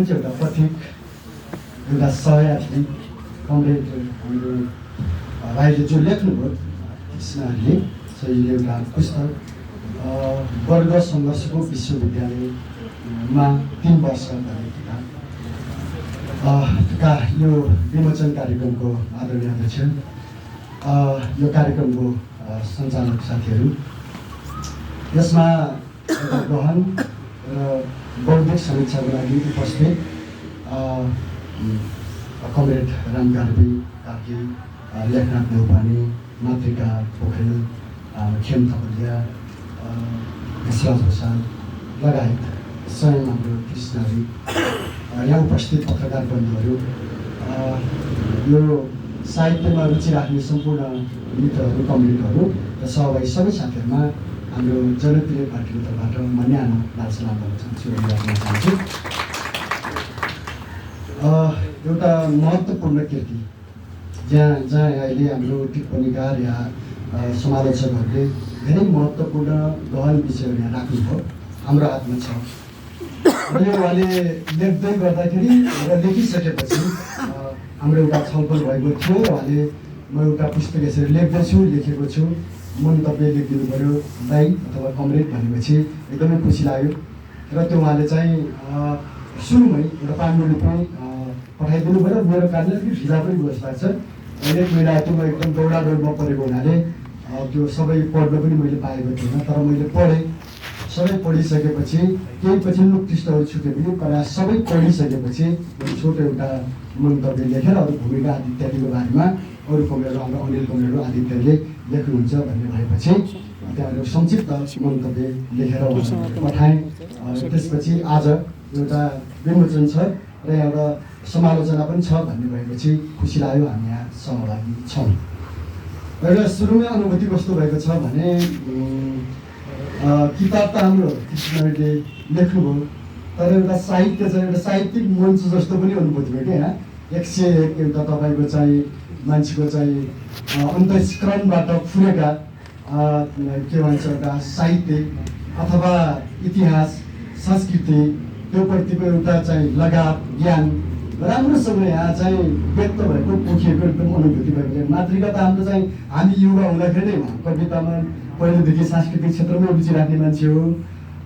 पनि चाहिँ एउटा प्रतीक एउटा सहयात्री कमरेड हाम्रो भाइले जो लेख्नुभयो कृष्णहरूले सहीले एउटा पुस्तक वर्ग सङ्घर्षको विश्वविद्यालयमा 3 वर्ष भन्ने किताब यो विमोचन कार्यक्रमको आदरणीय अध्यक्ष, यो कार्यक्रमको सञ्चालक साथीहरू, यसमा गहन र बौद्धिक समीक्षाको लागि उपस्थित कमरेड राम कार्की, लेखनाथ नेउपाने, मातृका पोखरेल, खेम थपलिया, घिसराज भूषाल लगायत स्वयं हाम्रो कृष्णजी, यहाँ उपस्थित पत्रकार बन्धुहरू, यो साहित्यमा रुचि राख्ने सम्पूर्ण मित्रहरू, कमरेडहरू र सहभागी सबै साथीहरूमा हाम्रो जनप्रिय पार्टीको तर्फबाट म न्यानो लाल सलाम गर्न चाहन्छु। एउटा महत्त्वपूर्ण कृति जहाँ अहिले हाम्रो टिप्पणीकार या समालोचकहरूले धेरै महत्त्वपूर्ण गहन विषयहरू यहाँ राख्नुभयो, हाम्रो हातमा छ। यो उहाँले लेख्दै गर्दाखेरि र लेखिसकेपछि हाम्रो एउटा छलफल भएको थियो। उहाँले म एउटा पुस्तक यसरी लेख्दैछु, लेखेको छु, मन्तव्य लेखिदिनु पऱ्यो दाइ अथवा कमरेड भनेपछि एकदमै खुसी लाग्यो। र त्यो उहाँले चाहिँ सुरुमै एउटा पाण्डुलिपि पठाइदिनु पऱ्यो। मेरो कारणले अलिक ढिला पनि जस्तो लाग्छ। एक महिना त्यो म एकदम दौडादौडमा परेको हुनाले त्यो सबै पढ्न पनि मैले पाएको थिइनँ। तर मैले पढेँ, सबै पढिसकेपछि केही पछिल्लो पृष्ठहरू छुट्यो पनि प्रायः सबै पढिसकेपछि छोटो एउटा मन्तव्य लेखेर अरू भूमिका आदि इत्यादिको बारेमा अरू कमरेड, हाम्रो अनिल कमरेड आदित्यले लेख्नुहुन्छ भन्ने भएपछि त्यहाँबाट संक्षिप्त मन्तव्य लेखेर पठाएँ। त्यसपछि आज एउटा विमोचन छ र एउटा समालोचना पनि छ भन्ने भएपछि खुसी लाग्यो, हामी यहाँ सहभागी छौँ। एउटा सुरुमै अनुभूति कस्तो भएको छ भने किताब त हाम्रो कृष्णले लेख्नुभयो, तर एउटा साहित्य चाहिँ एउटा साहित्यिक मञ्च जस्तो पनि अनुभूति भयो क्या। यहाँ 101 एउटा तपाईँको चाहिँ मान्छेको चाहिँ अन्तस्करणबाट फुरेका के भन्छ एउटा साहित्य अथवा इतिहास, संस्कृति, त्यो प्रतिको एउटा चाहिँ लगाव, ज्ञान राम्रोसँग यहाँ चाहिँ व्यक्त भएको, पोखिएको एकदम अनुभूति भएको। मातृका त हाम्रो चाहिँ हामी युवा हुँदाखेरि नै कवितामा पहिलेदेखि सांस्कृतिक क्षेत्रमा रुचि राख्ने मान्छे हो।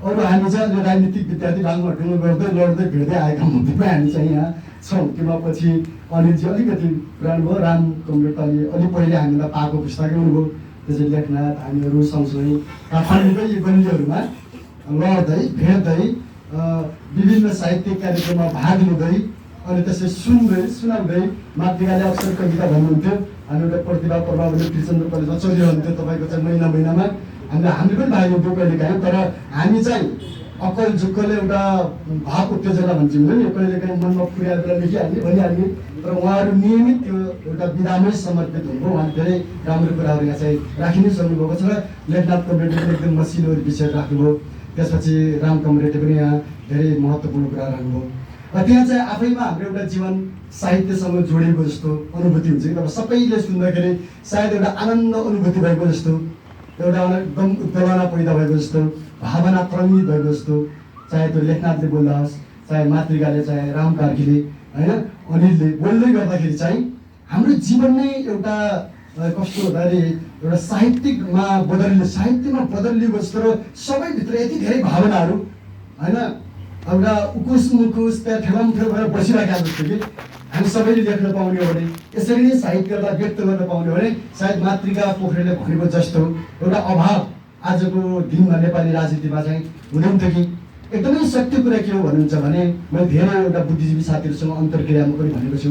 अरू हामी चाहिँ राजनीतिक विद्यार्थी ढाङमा गर्दै लड्दै भिड्दै आएका हुँदै हामी चाहिँ यहाँ छौँ। किमा पछि अनिलजी अलिकति पुरानो भयो, राम कमरेड अलि पहिले हामीलाई पाएको पुस्तकै हुनुभयो। त्यसरी लेखनाथ हामीहरू सँगसँगै काठमाडौँकै यी गल्लीहरूमा लड्दै भेट्दै विभिन्न साहित्यिक कार्यक्रममा भाग लिँदै अनि त्यसै सुनाउँदै मातृकाले अक्सर कविता भन्नुहुन्थ्यो। हामी एउटा प्रतिभा प्रभावले कृष्ण कलेजमा चलिरहन्थ्यो तपाईँको चाहिँ महिनामा हामीले पनि भाग लिन्थ्यौँ कहिले काहीँ। तर हामी चाहिँ अक्कल झुक्कले एउटा भाव उत्तेजना भन्छौँ नि, कहिले काहीँ मनमा पुर्याएर बेला लेखिहाल्ने भनिहाल्ने। तर उहाँहरू नियमित त्यो एउटा विधामै समर्पित हुनुभयो। उहाँले धेरै राम्रो कुराहरू यहाँ चाहिँ राखि नै सक्नुभएको छ र लेखनाथ कमरेडले पनि एकदम मसिलो विषय राख्नुभयो। त्यसपछि राम कमरेडले पनि यहाँ धेरै महत्त्वपूर्ण कुरा राख्नुभयो। र त्यहाँ चाहिँ आफैमा हाम्रो एउटा जीवन साहित्यसँग जोडिएको जस्तो अनुभूति हुन्छ कि। अब सबैले सुन्दाखेरि सायद एउटा आनन्द अनुभूति भएको जस्तो, एउटा एकदम उत्तेजना पैदा भएको जस्तो, भावना तरङ्गित भएको जस्तो, चाहे त्यो लेखनाथले बोल्दा होस्, चाहे मातृकाले, चाहे राम कार्कीले, होइन अनिलले बोल्दै गर्दाखेरि चाहिँ हाम्रो जीवन नै एउटा कस्तो हुँदाखेरि एउटा साहित्यमा बदलिएको जस्तो र सबैभित्र यति धेरै भावनाहरू, होइन एउटा उकुस मुकुस त्यहाँ ठेलामठेल भएर बसिरहेका जस्तो कि हामी सबैले लेख्न पाउने हो भने, यसरी नै साहित्यलाई व्यक्त गर्न पाउने हो भने सायद मातृका पोखरेलले भनेको जस्तो एउटा अभाव आजको दिनमा नेपाली राजनीतिमा चाहिँ हुनुहुन्थ्यो कि। एकदमै सत्य कुरा के हो भन्नुहुन्छ भने, मैले धेरै एउटा बुद्धिजीवी साथीहरूसँग अन्तर्क्रियामा पनि भनेको छु,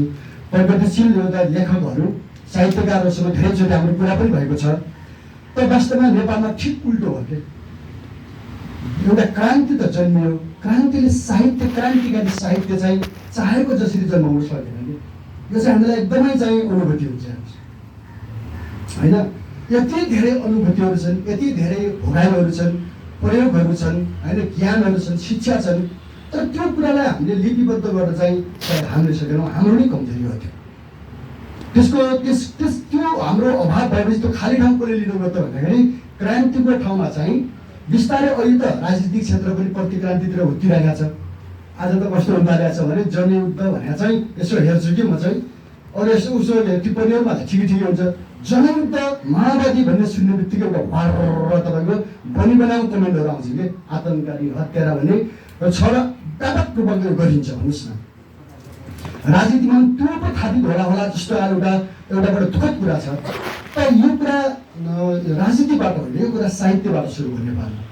प्रगतिशील एउटा लेखकहरू साहित्यकारहरूसँग धेरैचोटि हाम्रो कुरा पनि भएको छ। तर वास्तवमा नेपालमा ठिक उल्टो हो कि एउटा क्रान्ति त जन्मियो, क्रान्तिले साहित्य, क्रान्तिकारी साहित्य चाहिँ चाहेको जसरी जन्माउनु सकेन कि। यो चाहिँ हामीलाई एकदमै चाहिँ अनुभूति हुन्छ होइन। यति धेरै अनुभूतिहरू छन्, यति धेरै भोगाइहरू छन्, प्रयोगहरू छन्, होइन ज्ञानहरू छन्, शिक्षा छन्। तर त्यो कुरालाई हामीले लिपिबद्ध गरेर चाहिँ सायद हामीले सकेनौँ। हाम्रो नै कमजोरी हो त्यो हाम्रो अभाव भएपछि त्यो खाली ठाउँ कसले लिनुभयो त भन्दाखेरि क्रान्तिको ठाउँमा चाहिँ बिस्तारै अहिले त राजनीतिक क्षेत्र पनि प्रतिक्रान्तितिर हुत्तिरहेको छ। आज त कस्तो हुन थालेको छ भने जनयुद्ध भनेर चाहिँ यसो हेर्छु कि म चाहिँ अरू यसो उसो टिप्पणीहरूमा ठिकै हुन्छ। जनयुद्ध माओवादी भन्ने सुन्ने बित्तिकै एउटा भर तपाईँको बनी बनाएको कमेन्टहरू आउँछ कि आतङ्कवादी हत्यारा भन्ने छ र व्यापक रूपमा गरिन्छ भन्नुहोस् न। राजनीतिमा त्यो पो थापित होला जस्तो एउटा बडो दुःखद कुरा छ। तर यो कुरा राजनीतिबाट होइन, यो कुरा साहित्यबाट सुरु हुने नेपालमा।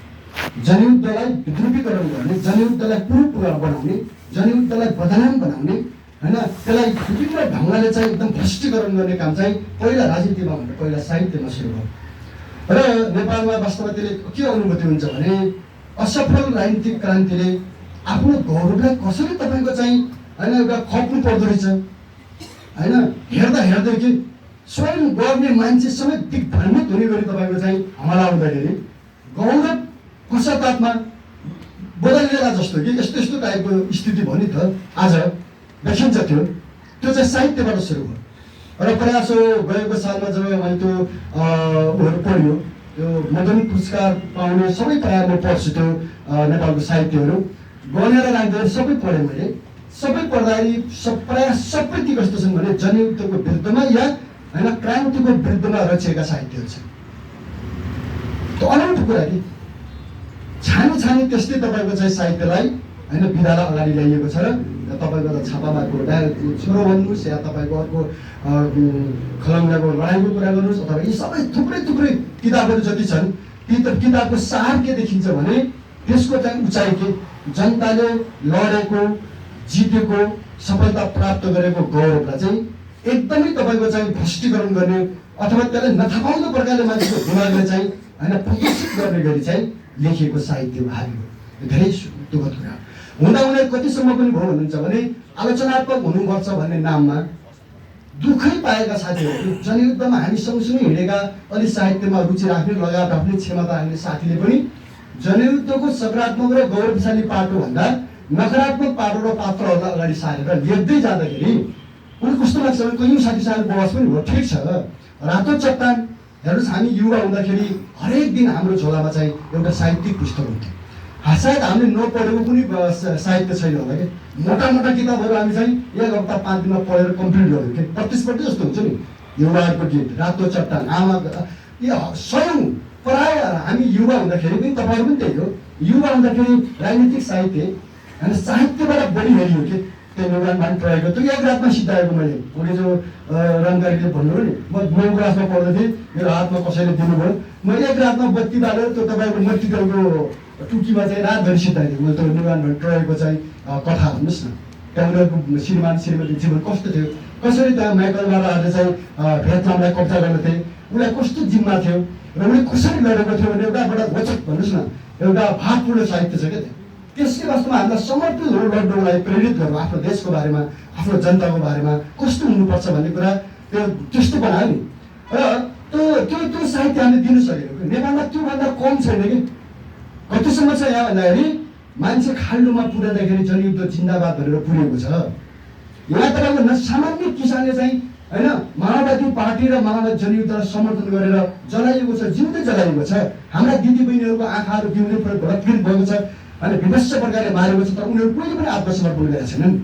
जनयुद्धलाई विद्रूपीकरण गर्ने, जनयुद्धलाई पूर्व बनाउने, जनयुद्धलाई बदनाम बनाउने होइन, त्यसलाई विभिन्न ढङ्गले चाहिँ एकदम भ्रष्टीकरण गर्ने काम चाहिँ पहिला राजनीतिमा भन्दा पहिला साहित्यमा सुरु भयो। र नेपालमा वास्तवमा त्यसले के अनुभूति हुन्छ भने असफल राजनीतिक क्रान्तिले आफ्नो गौरवलाई कसरी तपाईँको चाहिँ होइन एउटा खप्नु पर्दो रहेछ होइन। हेर्दै कि स्वयं गर्ने मान्छे समेत दिग्भ्रमित हुने गरी तपाईँको चाहिँ हमला आउँदाखेरि गौरव पश्चातापमा बदलिएला जस्तो कि यस्तो टाइपको स्थिति भयो नि त आज देखिन्छ। त्यो चाहिँ साहित्यबाट सुरु भयो। र प्रयासो गएको सालमा जब मैले त्यो पढ्यो त्यो मदन पुरस्कार पाउने सबै प्रायः म पढ्छु त्यो नेपालको साहित्यहरू गनेर राख्दाखेरि सबै पढेँ मैले। सबै पढ्दाखेरि प्रायः सबै के कस्तो छन् भने जनयुद्धको विरुद्धमा या होइन क्रान्तिको विरुद्धमा रचिएका साहित्यहरू छन्। त्यो अनौठो कुरा कि छानी त्यस्तै तपाईँको चाहिँ साहित्यलाई होइन विधालाई अगाडि ल्याइएको छ। र तपाईँको त छापामाको छोरो भन्नुहोस् या तपाईँको अर्को खलङ्गाको लडाइँको कुरा गर्नुहोस् अथवा यी सबै थुप्रै किताबहरू जति छन् ती त किताबको सार के देखिन्छ भने त्यसको चाहिँ उचाइ के जनताले लडेको जितेको सफलता प्राप्त गरेको गौरवलाई चाहिँ एकदमै तपाईँको चाहिँ भ्रष्टीकरण गर्ने अथवा त्यसलाई नथापाउँदो प्रकारले मान्छेको दिमागले चाहिँ होइन प्रदर्शित गर्ने गरी चाहिँ लेखिएको साहित्य भावी हो। धेरै दुःखद कुरा हुँदा कतिसम्म पनि भयो भन्नुहुन्छ भने आलोचनात्मक हुनुपर्छ भन्ने नाममा दुःखै पाएका साथीहरू जनयुद्धमा हामी सँगसँगै हिँडेका अलि साहित्यमा रुचि राख्ने लगाव राख्ने क्षमता राख्ने साथीले पनि जनयुद्धको सकारात्मक र गौरवशाली पाटोभन्दा नकारात्मक पाटो र पात्रहरूलाई अगाडि सारेर लेख्दै जाँदाखेरि उनीहरू कस्तो लाग्छ भने कयौँ साथी बहस पनि हो। ठिक छ रातो चट्टान हेर्नुहोस् हामी युवा हुँदाखेरि हरेक दिन हाम्रो झोलामा चाहिँ एउटा साहित्यिक पुस्तक हुन्थ्यो। सायद हामीले नपढेको कुनै साहित्य छैन होला कि मोटा किताबहरू हामी चाहिँ 1 हप्ता 5 दिनमा पढेर कम्प्लिट गऱ्यौँ कि प्रतिस्पर्धी जस्तो हुन्छ नि। युवाहरूको गीत रातो चट्टान आमा यो स्वयं प्राय हामी युवा हुँदाखेरि पनि तपाईँहरू पनि त्यही हो। युवा हुँदाखेरि राजनीतिक साहित्य होइन साहित्यबाट बढी हेरियो कि त्यो निर्माण प्रयोग त्यो एक रातमा सिद्धाएको मैले उनले जो रङ्गारीले भन्नुभयो नि म 9 क्लासमा पढ्दै थिएँ मेरो हातमा कसैले दिनुभयो म एक रातमा बत्ती बालेर त्यो तपाईँको मट्टितेलको टुकीमा चाहिँ रातभरि सिद्धाइदिएँ मैले त्यो निर्माण प्रयोगको चाहिँ कथा भन्नुहोस् न। त्यहाँ उनीहरूको श्रीमान श्रीमती जीवन कस्तो थियो, कसरी त्यहाँ माइकल माराहरूले चाहिँ भियतनामलाई कब्जा गर्दथे, उसलाई कस्तो जिम्मा थियो र उसले कसरी लडेको थियो भने एउटा वचक भन्नुहोस् न एउटा भावपूर्ण साहित्य छ क्या त्यहाँ। त्यसले वास्तवमा हामीलाई समर्पित लड्नुको लागि प्रेरित गर्नु आफ्नो देशको बारेमा आफ्नो जनताको बारेमा कस्तो हुनुपर्छ भन्ने कुरा त्यो त्यस्तो बनायो नि। र त्यो साहित्य हामीले दिनु सकेको नेपालमा त्योभन्दा कम छैन कि। कतिसम्म छ यहाँ भन्दाखेरि मान्छे खाल्डोमा पुर्याउँदाखेरि जनयुद्ध जिन्दाबाद भनेर पुगेको छ। यहाँ तपाईँको सामान्य किसानले चाहिँ होइन माओवादी पार्टी र माओवादी जनयुद्धलाई समर्थन गरेर जलाइएको छ, जिउँदै जलाइएको छ। हाम्रा दिदीबहिनीहरूको आँखाहरू जिउँदै भडकभिड भएको छ अनि विभत्स प्रकारले मारेको छ। तर उनीहरू कहिले पनि आत्मसमर्पण गरेका छैनन्।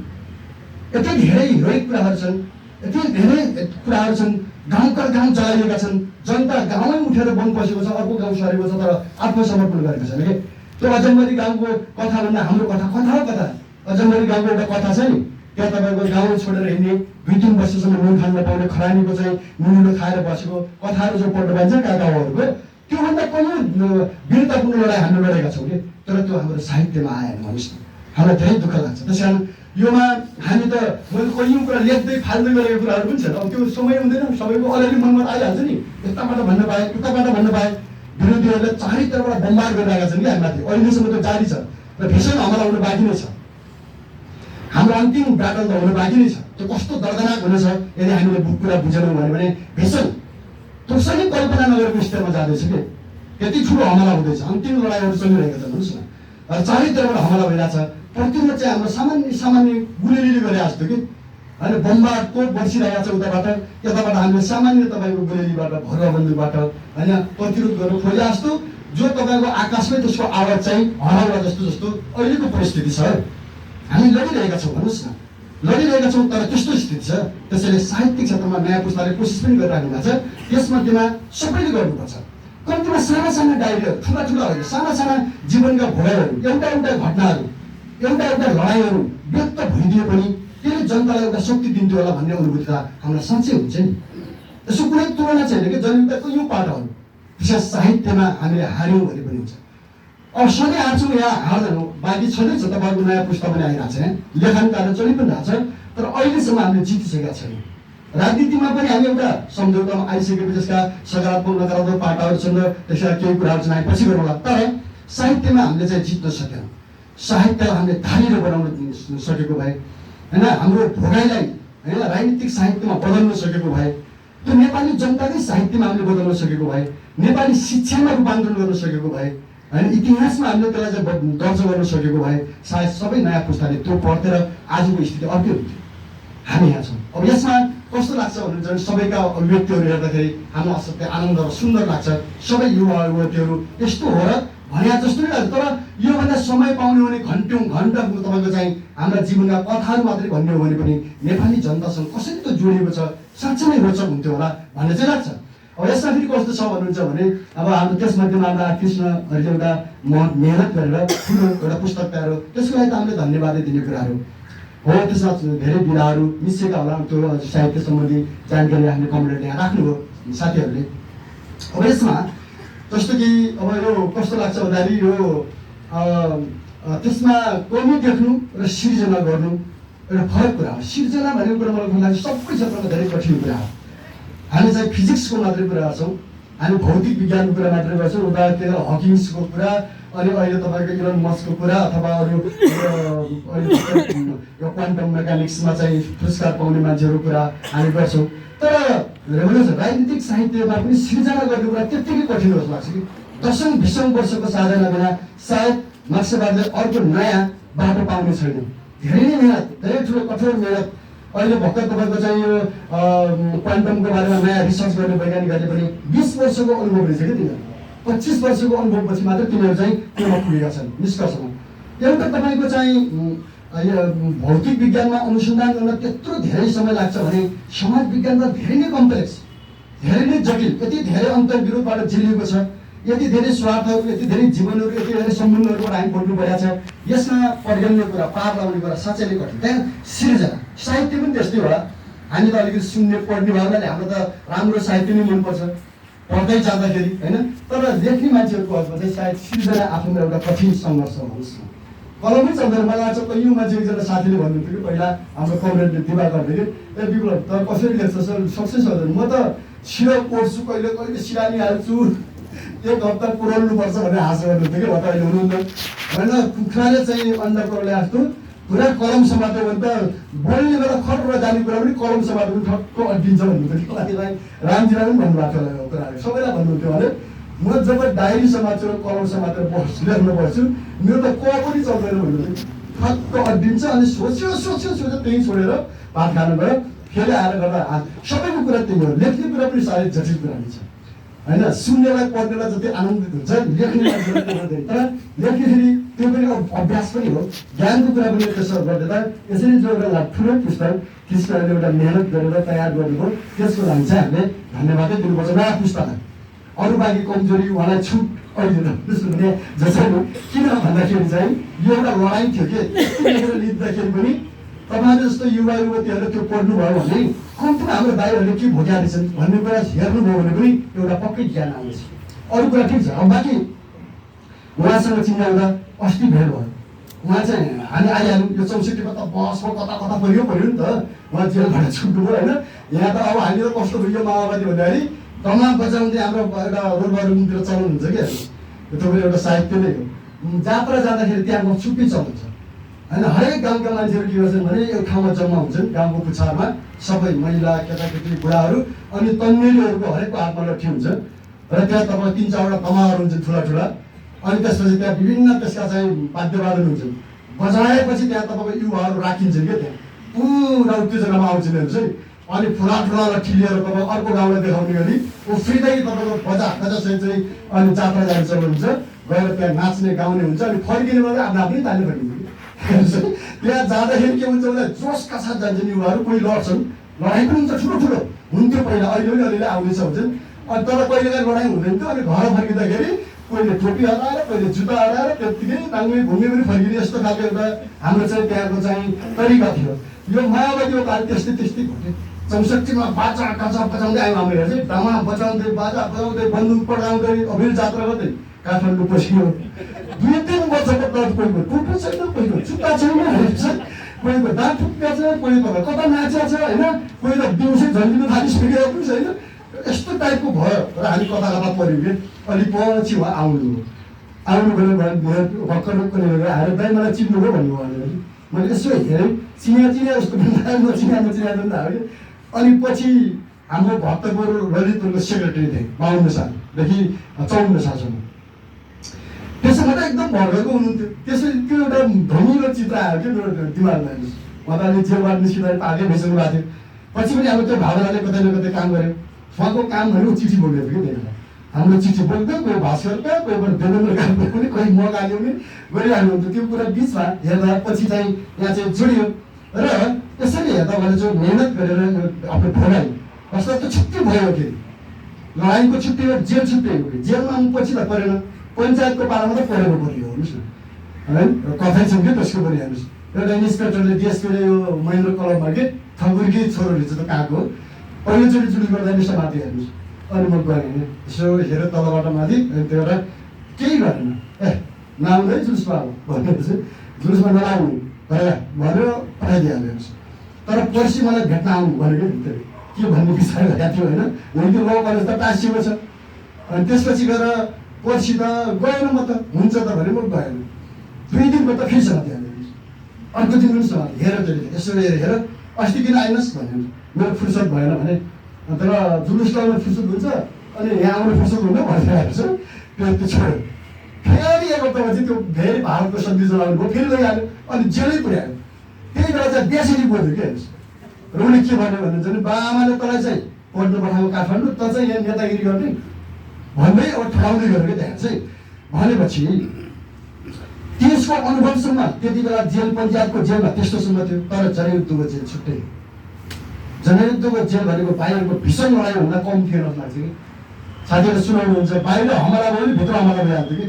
यति धेरै हिरोइक कुराहरू छन्, यति धेरै कुराहरू छन्। गाउँ जलाइएका छन्, जनता गाउँमै उठेर वन पसेको छ, अर्को गाउँ सरेको छ तर आत्मसमर्पण गरेको छैन कि। त्यो अजम्बरी गाउँको कथा भन्दा हाम्रो कथा हो कथा। अजम्बरी गाउँको एउटा कथा छ नि, त्यहाँ तपाईँको गाउँ छोडेर हिँड्ने 2-3 वर्षसम्म नुन खान नपाउने खरानीको चाहिँ नुनिलो खाएर बसेको कथाहरू जो पढ्नु पाइन्छ काकाहरूको त्योभन्दा कयौँ वीरतापूर्ण लडाइँ हामी लडेका छौँ कि। तर त्यो हाम्रो साहित्यमा आएन भन्नुहोस् न, हामीलाई धेरै दुःख लाग्छ। त्यस कारण योमा हामी त मैले कयौँ कुरा लेख्दै फाल्दै गरेको कुराहरू पनि छन्। अब त्यो समय हुँदैन, सबैको अलिअलि मनमा आइहाल्छ नि, यताबाट भन्न पाएँ उताबाट भन्न पाएँ। विरोधीहरूले चारैतर्फबाट बमबार गरिरहेका छन् कि हामीमाथि अहिलेसम्म त जारी छ र भीषण हमला हुनु बाँकी नै छ। हाम्रो अन्तिम ब्याटल त हुनु बाँकी नै छ। त्यो कस्तो दर्दनाक हुनेछ यदि हामीले कुरा बुझेनौँ भने भीषण त्यो सही कल्पना नगरेको स्तरमा जाँदैछ कि। यति ठुलो हमला हुँदैछ, अन्तिम लडाइँहरू चलिरहेको छ भन्नुहोस् न। र चारैतर्फबाट हमला भइरहेछ। प्रतिरोध चाहिँ हाम्रो सामान्य गुलेलीले गरे जस्तो कि होइन बमबार तोप बर्सिरहेको छ उताबाट यताबाट हामीले सामान्य तपाईँको गुलेलीबाट भरुवा बन्दुकबाट होइन प्रतिरोध गर्नु खोजे जस्तो जो तपाईँको आकाशमै त्यसको आवाज चाहिँ हराउला जस्तो अहिलेको परिस्थिति छ। हामी लडिरहेका छौँ भन्नुहोस् न, लडिरहेका छौँ। तर त्यस्तो स्थिति छ। त्यसैले साहित्यिक क्षेत्रमा नयाँ पुस्ताले कोसिस पनि गरिराख्नु भएको छ। त्यसमध्येमा सबैले गर्नुपर्छ। कम्तीमा साना साना डायरीहरू, ठुला ठुला होइन, साना साना जीवनका भोगाइहरू, एउटा एउटा घटनाहरू, एउटा एउटा लडाइँहरू व्यक्त भइदिए पनि त्यसले जनतालाई एउटा शक्ति दिन्थ्यो होला भन्ने अनुभूति त हामीलाई साँच्चै हुन्छ नि। यसो कुनै तुलना छैन कि जनयुद्धको यो पाटोहरू। विशेष साहित्यमा हामीले हार्यौँ भने पनि हुन्छ। अब सधैँ हार्छौँ या हार्दैनौँ बाँकी छँदैछ। तपाईँहरूको नयाँ पुस्ता पनि आइरहेको छ, लेखन कार्य चलि पनि रहेको छ। तर अहिलेसम्म हामीले जितिसकेका छैनौँ। राजनीतिमा पनि हामी एउटा सम्झौतामा आइसकेपछि त्यसका सकारात्मक नकारात्मक पाटाहरू छन् र त्यसका केही कुराहरू चाहिँ पछि गरौँला। तर साहित्यमा हामीले चाहिँ जित्न सकेनौँ। साहित्यलाई हामीले धारिलो बनाउन सकेको भए, होइन, हाम्रो भोगाइलाई होइन राजनीतिक साहित्यमा बदल्न सकेको भए, त्यो नेपाली जनताकै साहित्यमा हामीले बदल्न सकेको भए, नेपाली शिक्षामा रूपान्तरण गर्न सकेको भए, होइन, इतिहासमा हामीले त्यसलाई चाहिँ दर्ज गर्न सकेको भए सायद सबै नयाँ पुस्ताले त्यो पढ्थेर आजको स्थिति अर्कै हुन्थ्यो। हामी यहाँ छौँ। अब यसमा कस्तो लाग्छ भन्नुहुन्छ भने सबैका अभिव्यक्तिहरू हेर्दाखेरि हामीलाई असाध्यै आनन्द र सुन्दर लाग्छ। सबै युवा युवतीहरू यस्तो हो र भने जस्तो नै लाग्छ। तर योभन्दा समय पाउने हो भने घन्टौँ घन्टा तपाईँको चाहिँ हाम्रा जीवनका कथाहरू मात्रै भन्ने हो भने पनि नेपाली जनतासँग कसरी त जोडिएको छ, साँच्चै नै रोचक हुन्थ्यो होला भन्ने चाहिँ लाग्छ। अब यसमा फेरि कस्तो छ भन्नुहुन्छ भने अब हाम्रो त्यसमध्येमा हाम्रा कृष्णहरूले एउटा मेहनत गरेर ठुलो एउटा पुस्तक तयार हो। त्यसको लागि त हामीले धन्यवादै दिने कुराहरू हो। त्यसमा धेरै विधाहरू मिसिएका होला। त्यो साहित्य सम्बन्धी जानकारी हामीले कमेन्ट यहाँ राख्नुभयो साथीहरूले। अब यसमा जस्तो कि अब यो कस्तो लाग्छ भन्दाखेरि यो त्यसमा कमी देख्नु र सिर्जना गर्नु एउटा फरक कुरा हो। सिर्जना भनेको कुरा मलाई लाग्छ सबै क्षेत्रमा धेरै कठिन कुरा हो। हामी चाहिँ फिजिक्सको मात्रै कुरा गर्छौँ, हामी भौतिक विज्ञानको कुरा मात्रै गर्छौँ। उदाहरण हकिन्सको कुरा, अनि अहिले तपाईँको इलन मस्कको कुरा अथवा अरू यो क्वान्टम मेकानिक्समा चाहिँ पुरस्कार पाउने मान्छेहरूको कुरा हामी गर्छौँ। तर हेर्नुहोस् राजनीतिक साहित्यमा पनि सिर्जना गर्ने कुरा त्यत्तिकै कठिन जस्तो लाग्छ कि 10औं-20औं वर्षको साधना बिना सायद मार्क्सवादले अर्को नयाँ बाटो पाउने छैन। धेरै नै मेहनत, धेरै ठुलो कठोर मेहनत। अहिले भर्खर तपाईँको चाहिँ यो क्वान्टमको बारेमा नयाँ रिसर्च गर्ने वैज्ञानिकहरूले पनि 20 वर्षको अनुभव रहेछ कि तिनीहरू 25 वर्षको अनुभवपछि मात्र तिनीहरू चाहिँ त्योमा पुगेका छन् निष्कर्षमा। एउटा तपाईँको चाहिँ भौतिक विज्ञानमा अनुसन्धान गर्न त्यत्रो धेरै समय लाग्छ भने समाज विज्ञानमा धेरै नै कम्प्लेक्स, धेरै नै जटिल, यति धेरै अन्तर्विरोधबाट झिलिएको छ, यति धेरै स्वार्थहरू, यति धेरै जीवनहरू, यति धेरै सम्बन्धहरूबाट हामी पढ्नु परेको छ। यसमा पर्याप्ने कुरा, पार लगाउने कुरा साँच्चै नै कठिन। त्यहाँ सिर्जना साहित्य पनि त्यस्तै होला। हामी त अलिकति सुन्ने पढ्ने भावनाले हाम्रो त राम्रो साहित्य नै मनपर्छ पढ्दै जाँदाखेरि, होइन। तर लेख्ने मान्छेहरूको हकमा चाहिँ सायद सिर्जना आफ्नो एउटा कठिन सङ्घर्ष भन्नुहोस् न। कलमै चल्दैन। मलाई लाग्छ यो मान्छे एकजना साथीले भन्नुहुन्थ्यो कि पहिला हाम्रो कमरेडले दिवा गर्दाखेरि ए विप्लव त कसरी लेख्छ सर सक्सेस हुँदैन, म त सिरो कोर्छु, कहिले कहिले सिरानी हाल्छु, एक हप्ता पुऱ्याउनुपर्छ भनेर हाँसो गर्नुहुन्थ्यो कि म त अहिले हुनुहुन्न होइन। कुखुराले चाहिँ अन्डा पुऱ्याउने जस्तो पुरा कलम समात्यो भने त बोल्ने बेला खटबाट जाने कुरा पनि कलम समात्यो पनि ठक्क अड्किन्छ भन्नुहुन्थ्यो। रामजीलाई पनि भन्नुभएको थियो कुराहरू, सबैलाई भन्नुहुन्थ्यो भने म जब डायरी समात्छु र कलम समातेर बस्छु लेख्न बस्छु मेरो त क पनि चल्दैन भन्नुहुन्थ्यो। ठक्क अड्किन्छ। अनि सोच्यो त्यही छोडेर भात खानु गयो। फेरि आएर गर्दा सबैको कुरा त्यही हो। लेख्ने कुरा पनि साह्रै जटिल कुरा नै छ, होइन। सुन्नेलाई पढ्नेलाई जति आनन्दित हुन्छ लेख्ने मान्छेलाई तर लेख्दाखेरि त्यो पनि अभ्यास पनि हो, ज्ञानको कुरा पनि त्यसो गर्दा यसरी जो एउटा ठुलो पुस्तक कृष्णले एउटा मेहनत गरेर तयार गर्नुभयो त्यसको लागि चाहिँ हामीले धन्यवादै दिनुपर्छ नयाँ पुस्तालाई। अरू बाँकी कमजोरी उहाँलाई छुट अहिले भने जसरी किन भन्दाखेरि चाहिँ यो एउटा लडाइँ थियो कि लिँदाखेरि पनि तपाईँहरू जस्तो युवा युवतीहरूले त्यो पढ्नुभयो भने कम्तीमा हाम्रो भाइहरूले के भोग्या रहेछन् भन्ने कुरा हेर्नुभयो भने पनि एउटा पक्कै ज्ञान आउँछ। अरू कुरा ठिक छ। अब बाँकी उहाँसँग चिन्जाउँदा अस्ति भेट भयो। उहाँ चाहिँ हामी आइहाल्यौँ यो 64मा त बसमा कता कता पऱ्यो नि त। उहाँ जेलबाट छुट्नुभयो, होइन। यहाँ त अब हामी त कस्तो भयो माओवादी भन्दाखेरि दमा बजाउँदै हाम्रो एउटा रोडबारतिर चलाउनुहुन्छ कि त्यो पनि एउटा साहित्य नै हो। जात्रा जाँदाखेरि त्यहाँको छुट्टी चलाउँछ, होइन। हरेक गाउँका मान्छेहरू के गर्छन् भने एक ठाउँमा जम्मा हुन्छन् गाउँको पुछारमा, सबै महिला केटाकेटी बुढाहरू, अनि तन्नेरीहरूको हरेकको हातमा लट्ठी हुन्छ र त्यहाँ तपाईँ 3-4वटा तमाहरू हुन्छन् ठुला ठुला। अनि त्यसपछि त्यहाँ विभिन्न त्यसका चाहिँ वाद्यवादन हुन्छन्। बजाएपछि त्यहाँ तपाईँको युवाहरू राखिन्छन् क्या, त्यहाँ पुरा उत्तेजनामा आउँछन् हेर्नुहोस् है। अनि ठुला ठुला लट्ठी लिएर तपाईँ अर्को गाउँलाई देखाउने गरी उफ्रिँदै तपाईँको बजासहित चाहिँ अनि जात्रा जानु चल्नुहुन्छ, गएर त्यहाँ नाच्ने गाउने हुन्छ। अनि फर्किने बेला आफ्नो आफ्नै ताली फर्किन्छ कि त्यहाँ जाँदाखेरि के हुन्छ भने जोसका साथ जान्छन् युवाहरू, कोही लड्छन्, लडाइँ पनि हुन्छ, ठुलो ठुलो हुन्थ्यो पहिला, अहिले पनि अलिअलि आउँदैछ भन्छन्। अनि तर कहिलेकाहीँ लडाइँ हुँदैन थियो। अनि घर फर्किँदाखेरि कोहीले टोपी हराएर, कोहीले जुत्ता हराएर त्यत्तिकै नाङ्गे भुङ्गे पनि फर्किने, यस्तो खालको एउटा हाम्रो चाहिँ त्यहाँको चाहिँ तरिका थियो। यो माओवादीको पालि त्यस्तै त्यस्तै घट्यो। 64मा बाजा गाजा बजाउँदै आयो हामीहरू चाहिँ, ढामा बजाउँदै बाजा बजाउँदै बन्दुक पड्काउँदै अभिर जात्रा गर्दै काठमाडौँ पस्यो। 2-3 वर्षको बाद कोहीको टोपी छैन, कोहीको जुत्ता छैन, कोहीको दाँत ठुक्का छ, कोहीको कता नाच्या छ होइन, कोही त दिउँसै झन्डिनु थालिसकेको पनि छैन। यस्तो टाइपको भयो र हामी कता कता पऱ्यौँ कि। अलिक पछि उहाँ आउनुभयो भने भर्खर आएर दाइ मलाई चिन्नुभयो भन्नुभयो भनेर मैले यसो हेरेँ, चिना उसको नचिना त हो। अनि पछि हाम्रो भक्तपुर ललितपुरको सेक्रेटरी थिएँ 52 सालदेखि 54 सालसम्म। त्यसमा त एकदम भड्केको हुनुहुन्थ्यो। त्यसरी त्यो एउटा धमिलो चित्र आयो कि मेरो दिमागमा। उहाँ त अहिले जेलबाट निस्किँदा पाकै भइसक्नु भएको थियो। पछि पनि अब त्यो भावनाले कतै न कतै काम गर्यो। उहाँको काम भनेको चिठी बोल्ने थियो कि त्यतिखेर। हाम्रो चिठी बोल्थ्यो, कोही भास्करका, कोही देवेन्द्रका पनि, कोही मगा ल्याउने गरिरहनुहुन्थ्यो। त्यो कुरा बिचमा हेर्दा पछि चाहिँ यहाँ चाहिँ जोडियो। र यसरी हेर्दा भने चाहिँ मेहनत गरेर आफ्नो भोगाई वास्तव त छुट्टी भयो कि लडाइँको छुट्टी हो, जेल छुट्टी हो कि जेलमा पछि त परेन, पञ्चायतको पालामा त परेको पऱ्यो हेर्नुहोस् न है। कथै छ कि त्यसको पनि हेर्नुहोस्। एउटा इन्सपेक्टरले डिएसपीले यो महेन्द्र कलममा के थङ्गुरकी छोरोले चाहिँ त कहाँको पहिलोचोटि जुलुस गर्दा नि समाति हेर्नुहोस्। अनि म गएँ यसो हेरेँ तलबाट माथि, त्यो एउटा केही गरेन, नआउँदै जुलुसमा अब भनेर चाहिँ जुलुसमा नलाउने भनेर पठाइदिइहाल्यो हेर्नुहोस्। तर पर्सि मलाई भेट्न आउनु भनेको के भन्ने विचार गरेको थियो होइन। त्यो ल कलेज त टाँसिएको छ। अनि त्यसपछि गएर पर्सि त गएन, म त हुन्छ त भने म गएन। 2 दिनको त फेरि समाति हाल्यो, अर्को दिन पनि समाति हेर त्यसले यसो हेर अस्ति किन आइनस् भन्यो। मेरो फुर्सद भएन भने, तर जुलुस लगाउनु फुर्सद हुन्छ अनि यहाँ आउनु फुर्सद हुँदैन भनिरहेको छु। त्यो छोड्यो। फेरि एक हप्तापछि त्यो फेरि भारतको सन्देश जनाउनु भयो, फेरि लैहाल्यो अनि जेलै पुर्यायो। त्यही बेला चाहिँ बेसरी बोल्यो कि हेर्नुहोस्। र उसले के भन्यो भने चाहिँ बाबाले तँलाई चाहिँ पढ्नु पठाएको काठमाडौँ, त चाहिँ यहाँ नेतागिरी गर्ने भन्दै अब ठडाउँदै गयो कि त्यहाँ चाहिँ। भनेपछि त्यसको अनुभवसम्म त्यति बेला जेल पञ्चायतको जेलमा त्यस्तोसम्म थियो। तर जनयुद्धको जेल छुट्टै। जनयुद्धको जेल भनेको बाहिरको भीषण लडाइँभन्दा कम थियो जस्तो लाग्छ कि। साथीहरूले सुनाउनुहुन्छ बाहिर हमला भयो भने भित्र हमला भइहाल्थ्यो कि।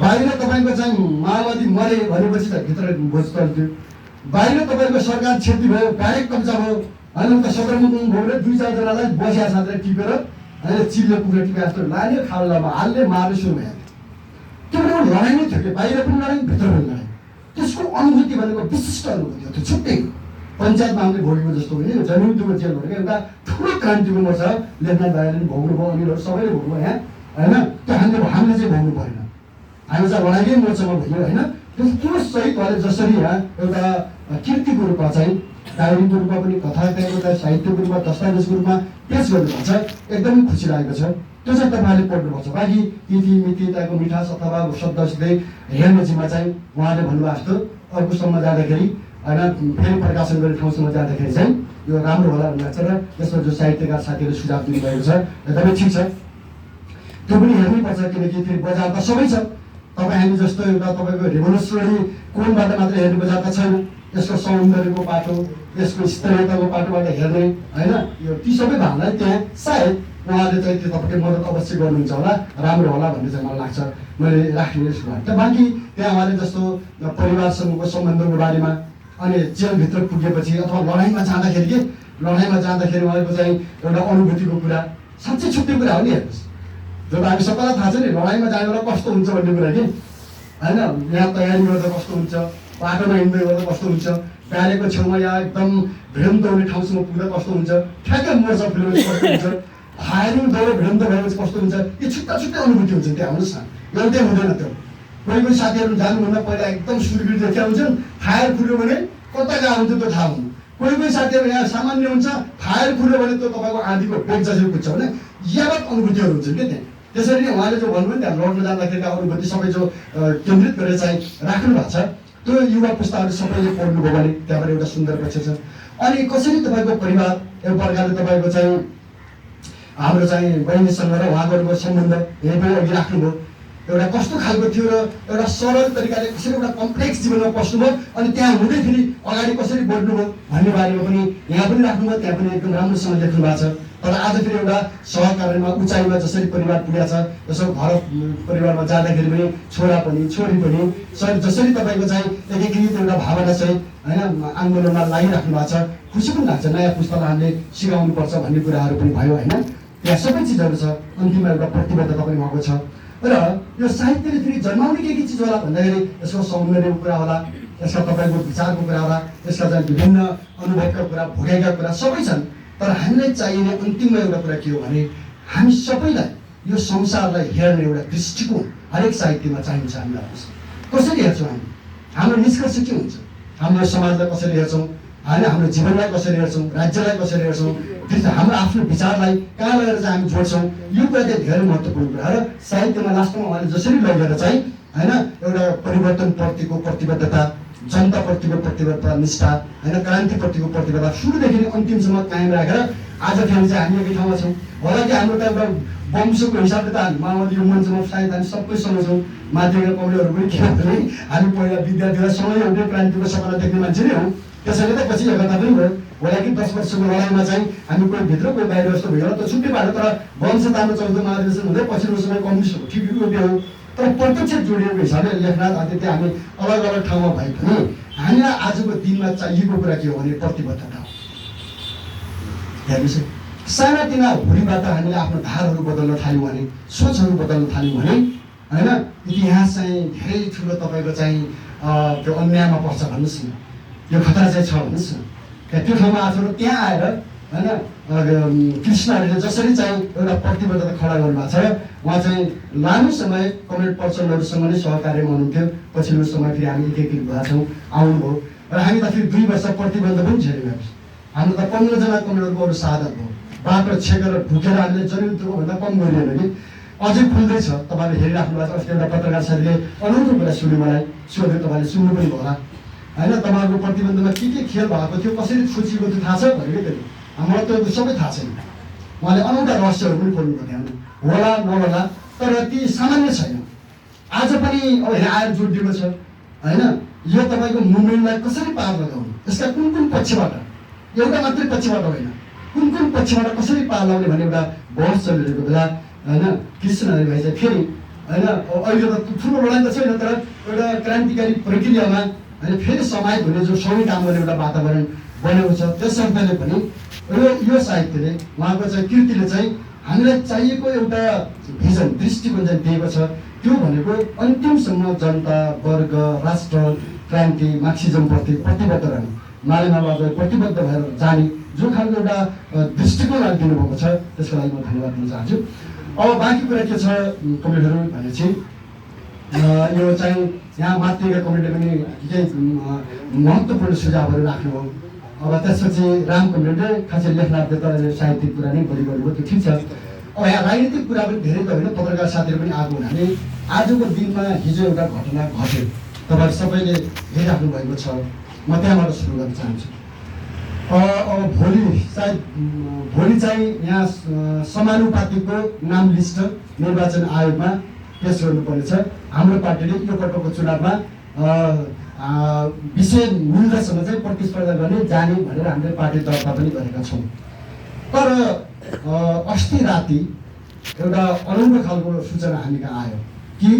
बाहिर तपाईँको चाहिँ माओवादी मरे भनेपछि त भित्र भोज चल्थ्यो। बाहिर तपाईँको सरकार क्षति भयो, डाइरेक्ट कब्जा भयो होइन, त सदरमुकाम गएर 2-4 जनालाई बसिया साथीलाई टिपेर होइन चिल्ले कुखुरा टिपे जस्तो लाने, खाल्डामा हाल्ने, मार्ने सुरु भइहाल्थ्यो। त्यो भनेको लडाइँ नै थियो कि, बाहिर पनि लडाइँ, भित्र पनि लडाइँ। त्यसको अनुभूति भनेको विशिष्ट अनुभूति हो, त्यो छुट्टै। पञ्चायतमा हामीले भोगेको जस्तो होइन। जनयुद्धको जेल भनेको एउटा ठुलो क्रान्तिको मोर्छ। लेखनाथ भाइले पनि भोग्नुभयो, अनिलहरू सबैले भोग्नुभयो यहाँ होइन। त्यो हामीले चाहिँ भोग्नु परेन, हामी चाहिँ लडाइँकै मोर्चामा भइयो होइन। त्यो सहित उहाँले जसरी यहाँ एउटा कृतिको रूपमा चाहिँ डायरीको रूपमा पनि, कथा साहित्यको रूपमा, दस्तावेजको रूपमा पेस गर्नुभएको छ, एकदमै खुसी लागेको छ। त्यो चाहिँ तपाईँले पढ्नुपर्छ। बाँकी तिथि मिति त्यहाँको मिठास अथवा शब्दसितै हेर्ने जिम्मा चाहिँ उहाँले भन्नुभएको जस्तो अर्को ठाउँमा जाँदाखेरि होइन, फेरि प्रकाशन गर्ने ठाउँसम्म जाँदाखेरि चाहिँ यो राम्रो होला भन्ने लाग्छ। र यसमा जो साहित्यकार साथीहरूले सुझाव दिनुभएको छ एकदमै ठिक छ, त्यो पनि हेर्नैपर्छ। किनकि फेरि बजार त सबै छ। तपाईँ हामी जस्तो एउटा तपाईँको रेभोल्युसनरी कोणबाट मात्रै हेर्ने बजार त छैन। यसको सौन्दर्यको पाटो, यसको स्तरीयताको पाटोबाट हेर्ने होइन, यो ती सबै भावनालाई त्यहाँ सायद उहाँले चाहिँ त्यो तपाईँले मद्दत अवश्य गर्नुहुन्छ होला, राम्रो होला भन्ने चाहिँ मलाई लाग्छ। मैले राख्ने यसको बारेमा बाँकी त्यहाँ उहाँले जस्तो परिवारसँगको सम्बन्धको बारेमा, अनि जेलभित्र पुगेपछि अथवा लडाइँमा जाँदाखेरि के लडाइँमा जाँदाखेरि उहाँको चाहिँ एउटा अनुभूतिको कुरा साँच्चै छुट्टै कुरा हो नि। हेर्नुहोस्, जब हामी सबैलाई थाहा छ नि लडाइँमा जाने बेला कस्तो हुन्छ भन्ने कुरा कि होइन। यहाँ तयारी गर्दा कस्तो हुन्छ, बाटोमा हिँड्दै गर्दा कस्तो हुन्छ, गाडीको छेउमा या एकदम भिडन्त हुने ठाउँसम्म पुग्दा कस्तो हुन्छ, ठ्याक्कै मोर्चा फुलेपछि कस्तो हुन्छ, फायरिङ दौड भिडन्त भएपछि कस्तो हुन्छ। यो छुट्टा छुट्टै अनुभूति हुन्छ त्यहाँ। हेर्नुहोस् न, एउटै हुँदैन त्यो। कोही साथीहरू जानुभन्दा पहिला एकदम सुरगिर देखिया हुन्छन्, फायर फुल्यो भने कता गएको हुन्छ त्यो थाहा हुनु। कोही साथीहरू यहाँ सामान्य हुन्छ, फायर फुल्यो भने त्यो तपाईँको आँधीको बेग जसरी पुग्छ भने यावत अनुभूतिहरू हुन्छन् क्या त्यहाँ। त्यसरी नै उहाँले जो भन्नुभयो नि त्यहाँ लड्न जाँदाखेरिका अनुभूति सबै जो केन्द्रित गरेर चाहिँ राख्नु भएको छ, त्यो युवा पुस्ताहरू सबैले पढ्नुभयो भने त्यहाँबाट एउटा सुन्दर पक्ष छ। अनि कसरी तपाईँको परिवार एक प्रकारले तपाईँको चाहिँ हाम्रो चाहिँ बहिनीसँग र उहाँहरूको सम्बन्ध यहीँ पनि अघि राख्नुभयो। एउटा कस्तो खालको थियो र एउटा सरल तरिकाले कसरी एउटा कम्प्लेक्स जीवनमा पस्नुभयो अनि त्यहाँ हुँदै फेरि अगाडि कसरी बढ्नुभयो भन्ने बारेमा पनि यहाँ पनि राख्नुभयो, त्यहाँ पनि एकदम राम्रोसँग लेख्नु भएको छ। तर आज फेरि एउटा सहकार्यमा उचाइमा जसरी परिवार पुगेको छ, जसो घर परिवारमा जाँदाखेरि पनि छोरा पनि छोरी पनि जसरी तपाईँको चाहिँ एकीकृत एउटा भावना चाहिँ होइन आन्दोलनमा लागिराख्नु भएको छ। खुसी पनि लाग्छ, नयाँ पुस्तालाई हामीले सिकाउनुपर्छ भन्ने कुराहरू पनि भयो होइन। त्यहाँ सबै चिजहरू छ, अन्तिममा एउटा प्रतिबद्धता पनि भएको छ। र यो साहित्यले फेरि जन्माउने के चिज होला भन्दाखेरि यसको सौन्दर्यको कुरा होला, यसका तपाईँको विचारको कुरा होला, यसका चाहिँ विभिन्न अनुभवका कुरा भोगेका कुरा सबै छन्। तर हामीलाई चाहिने अन्तिममा एउटा कुरा के हो भने हामी सबैलाई यो संसारलाई हेर्ने एउटा दृष्टिकोण हरेक साहित्यमा चाहिन्छ। हामीलाई कसरी हेर्छौँ हामी, हाम्रो निष्कर्ष के हुन्छ, हाम्रो समाजलाई कसरी हेर्छौँ होइन, हाम्रो जीवनलाई कसरी हेर्छौँ, राज्यलाई कसरी हेर्छौँ, हाम्रो आफ्नो विचारलाई कहाँ लगेर चाहिँ हामी जोड्छौँ, यो कुरा चाहिँ धेरै महत्त्वपूर्ण कुरा। र साहित्यमा लास्टमा उहाँले जसरी लगेर चाहिँ होइन एउटा परिवर्तनप्रतिको प्रतिबद्धता, जनताप्रतिको प्रतिबद्धता, निष्ठा होइन, क्रान्तिप्रतिको प्रतिबद्धता सुरुदेखि नै अन्तिमसम्म कायम राखेर आज फेरि चाहिँ हामी एकै ठाउँमा छौँ। होला कि हाम्रो त एउटा वंशको हिसाबले त माओवादी यो मञ्चमा सायद हामी सबैसँग छौँ, माध्यमिक कमरेडहरू पनि के भने हामी पहिला विद्यार्थीलाई सँगै एउटै क्रान्तिको सपना देख्ने मान्छे नै हौँ। त्यसैले त पछि एकता पनि भयो। होला कि 10 वर्षको लडाइँमा चाहिँ हामी कोही भित्र कोही बाहिर जस्तो भयो त छुट्टै पायो, तर वंशतामा 14 महाधिवेशन हुँदै पछिल्लो समय कम्युनिस्टको ठिक हो। तर प्रत्यक्ष जोडिएको हिसाबले लेखनाथ आदित्य हामी अलग अलग ठाउँमा भए पनि हामीलाई आजको दिनमा चाहिएको कुरा के हो भने प्रतिबद्धता हो। हेर्नुहोस्, सानातिना हुरीबाट हामीले आफ्नो धारहरू बदल्न थाल्यौँ भने, सोचहरू बदल्न थाल्यौँ भने होइन इतिहास चाहिँ धेरै ठुलो तपाईँको चाहिँ त्यो अन्यायमा पर्छ भन्नुहोस् न, यो खतरा चाहिँ छ भन्नुहोस् न। त्यो ठाउँमा आफूहरू त्यहाँ आएर होइन कृष्णहरूले जसरी चाहिँ एउटा प्रतिबद्धता खडा गर्नुभएको छ। उहाँ चाहिँ लामो समय कमरेड पर्सनहरूसँग नै सहकार्यमा हुनुहुन्थ्यो, पछिल्लो समय फेरि हामी एकीकृत भएका छौँ, आउनुभयो र हामी त फेरि 2 वर्ष प्रतिबन्ध पनि झेल्यौँ। हाम्रो त 15 जना कमरेडको अरू साधन भयो, बाटो छेकेर ढुकेर हामीले जनयुद्धको भन्दा कम गरिएन कि अझै खुल्दैछ। तपाईँले हेरिराख्नु भएको छ, अस्ति एउटा पत्रकार साथीले अनौठो कुरा सुन्यो, मलाई सोध्यो, तपाईँले सुन्नु पनि भयो होला होइन। तपाईँहरूको प्रतिबन्धमा के खेल भएको थियो, कसरी सोचिएको थियो थाहा छ भनेको थियो। मलाई त सबै थाहा छैन, उहाँले अनौठा रहस्यहरू पनि खोल्नु पर्ने होला नहोला, तर ती सामान्य छैन। आज पनि अब आएर जोडिएको छ होइन। यो तपाईँको मुभमेन्टलाई कसरी पार लगाउनु, यसका कुन कुन पक्षबाट, एउटा मात्रै पक्षबाट होइन, कुन कुन पक्षबाट कसरी पार लगाउने भन्ने एउटा बहस चलिरहेको बेला होइन कृष्ण हरि भाइ चाहिँ फेरि होइन अहिले त ठुलो लडाइँ त छैन, तर एउटा क्रान्तिकारी प्रक्रियामा होइन फेरि समाहित हुने जो सबै काम गर्ने एउटा वातावरण बनेको छ। त्यसर्थले पनि यो साहित्यले उहाँको चाहिँ कृतिले चाहिँ हामीलाई चाहिएको एउटा भिजन दृष्टिकोण चाहिँ दिएको छ। त्यो भनेको अन्तिमसम्म जनता वर्ग राष्ट्र क्रान्ति मार्क्सिजमप्रति प्रतिबद्ध रहने, मालेमाबादलाई प्रतिबद्ध भएर जाने जो खालको एउटा दृष्टिकोण दिनुभएको छ, त्यसको लागि म धन्यवाद दिन चाहन्छु। अब बाँकी कुरा के छ कमरेडहरू भनेपछि यो चाहिँ यहाँ माथिका कमरेडले पनि केही महत्त्वपूर्ण सुझावहरू राख्नुभयो। अब त्यसपछि राम कमरेडले खासै लेखनाथले त साहित्यिक कुरा नै बढी गर्नुभयो, त्यो ठिक छ। अब यहाँ राजनीतिक कुरा पनि धेरै त होइन, पत्रकार साथीहरू पनि आएको हुनाले आजको दिनमा हिजो एउटा घटना घट्यो, तपाईँहरू सबैले हेरिराख्नु भएको छ, म त्यहाँबाट सुरु गर्न चाहन्छु। अब भोलि चाहिँ यहाँ समानुपातिको नाम लिस्ट निर्वाचन आयोगमा पेस गर्नुपर्नेछ। हाम्रो पार्टीले यो पटकको चुनावमा विषय मिल्दासँग चाहिँ प्रतिस्पर्धा गर्ने जाने भनेर हामीले पार्टी दर्ता पनि गरेका छौँ। तर अस्ति राति एउटा अनौठो खालको सूचना हामी कहाँ आयो कि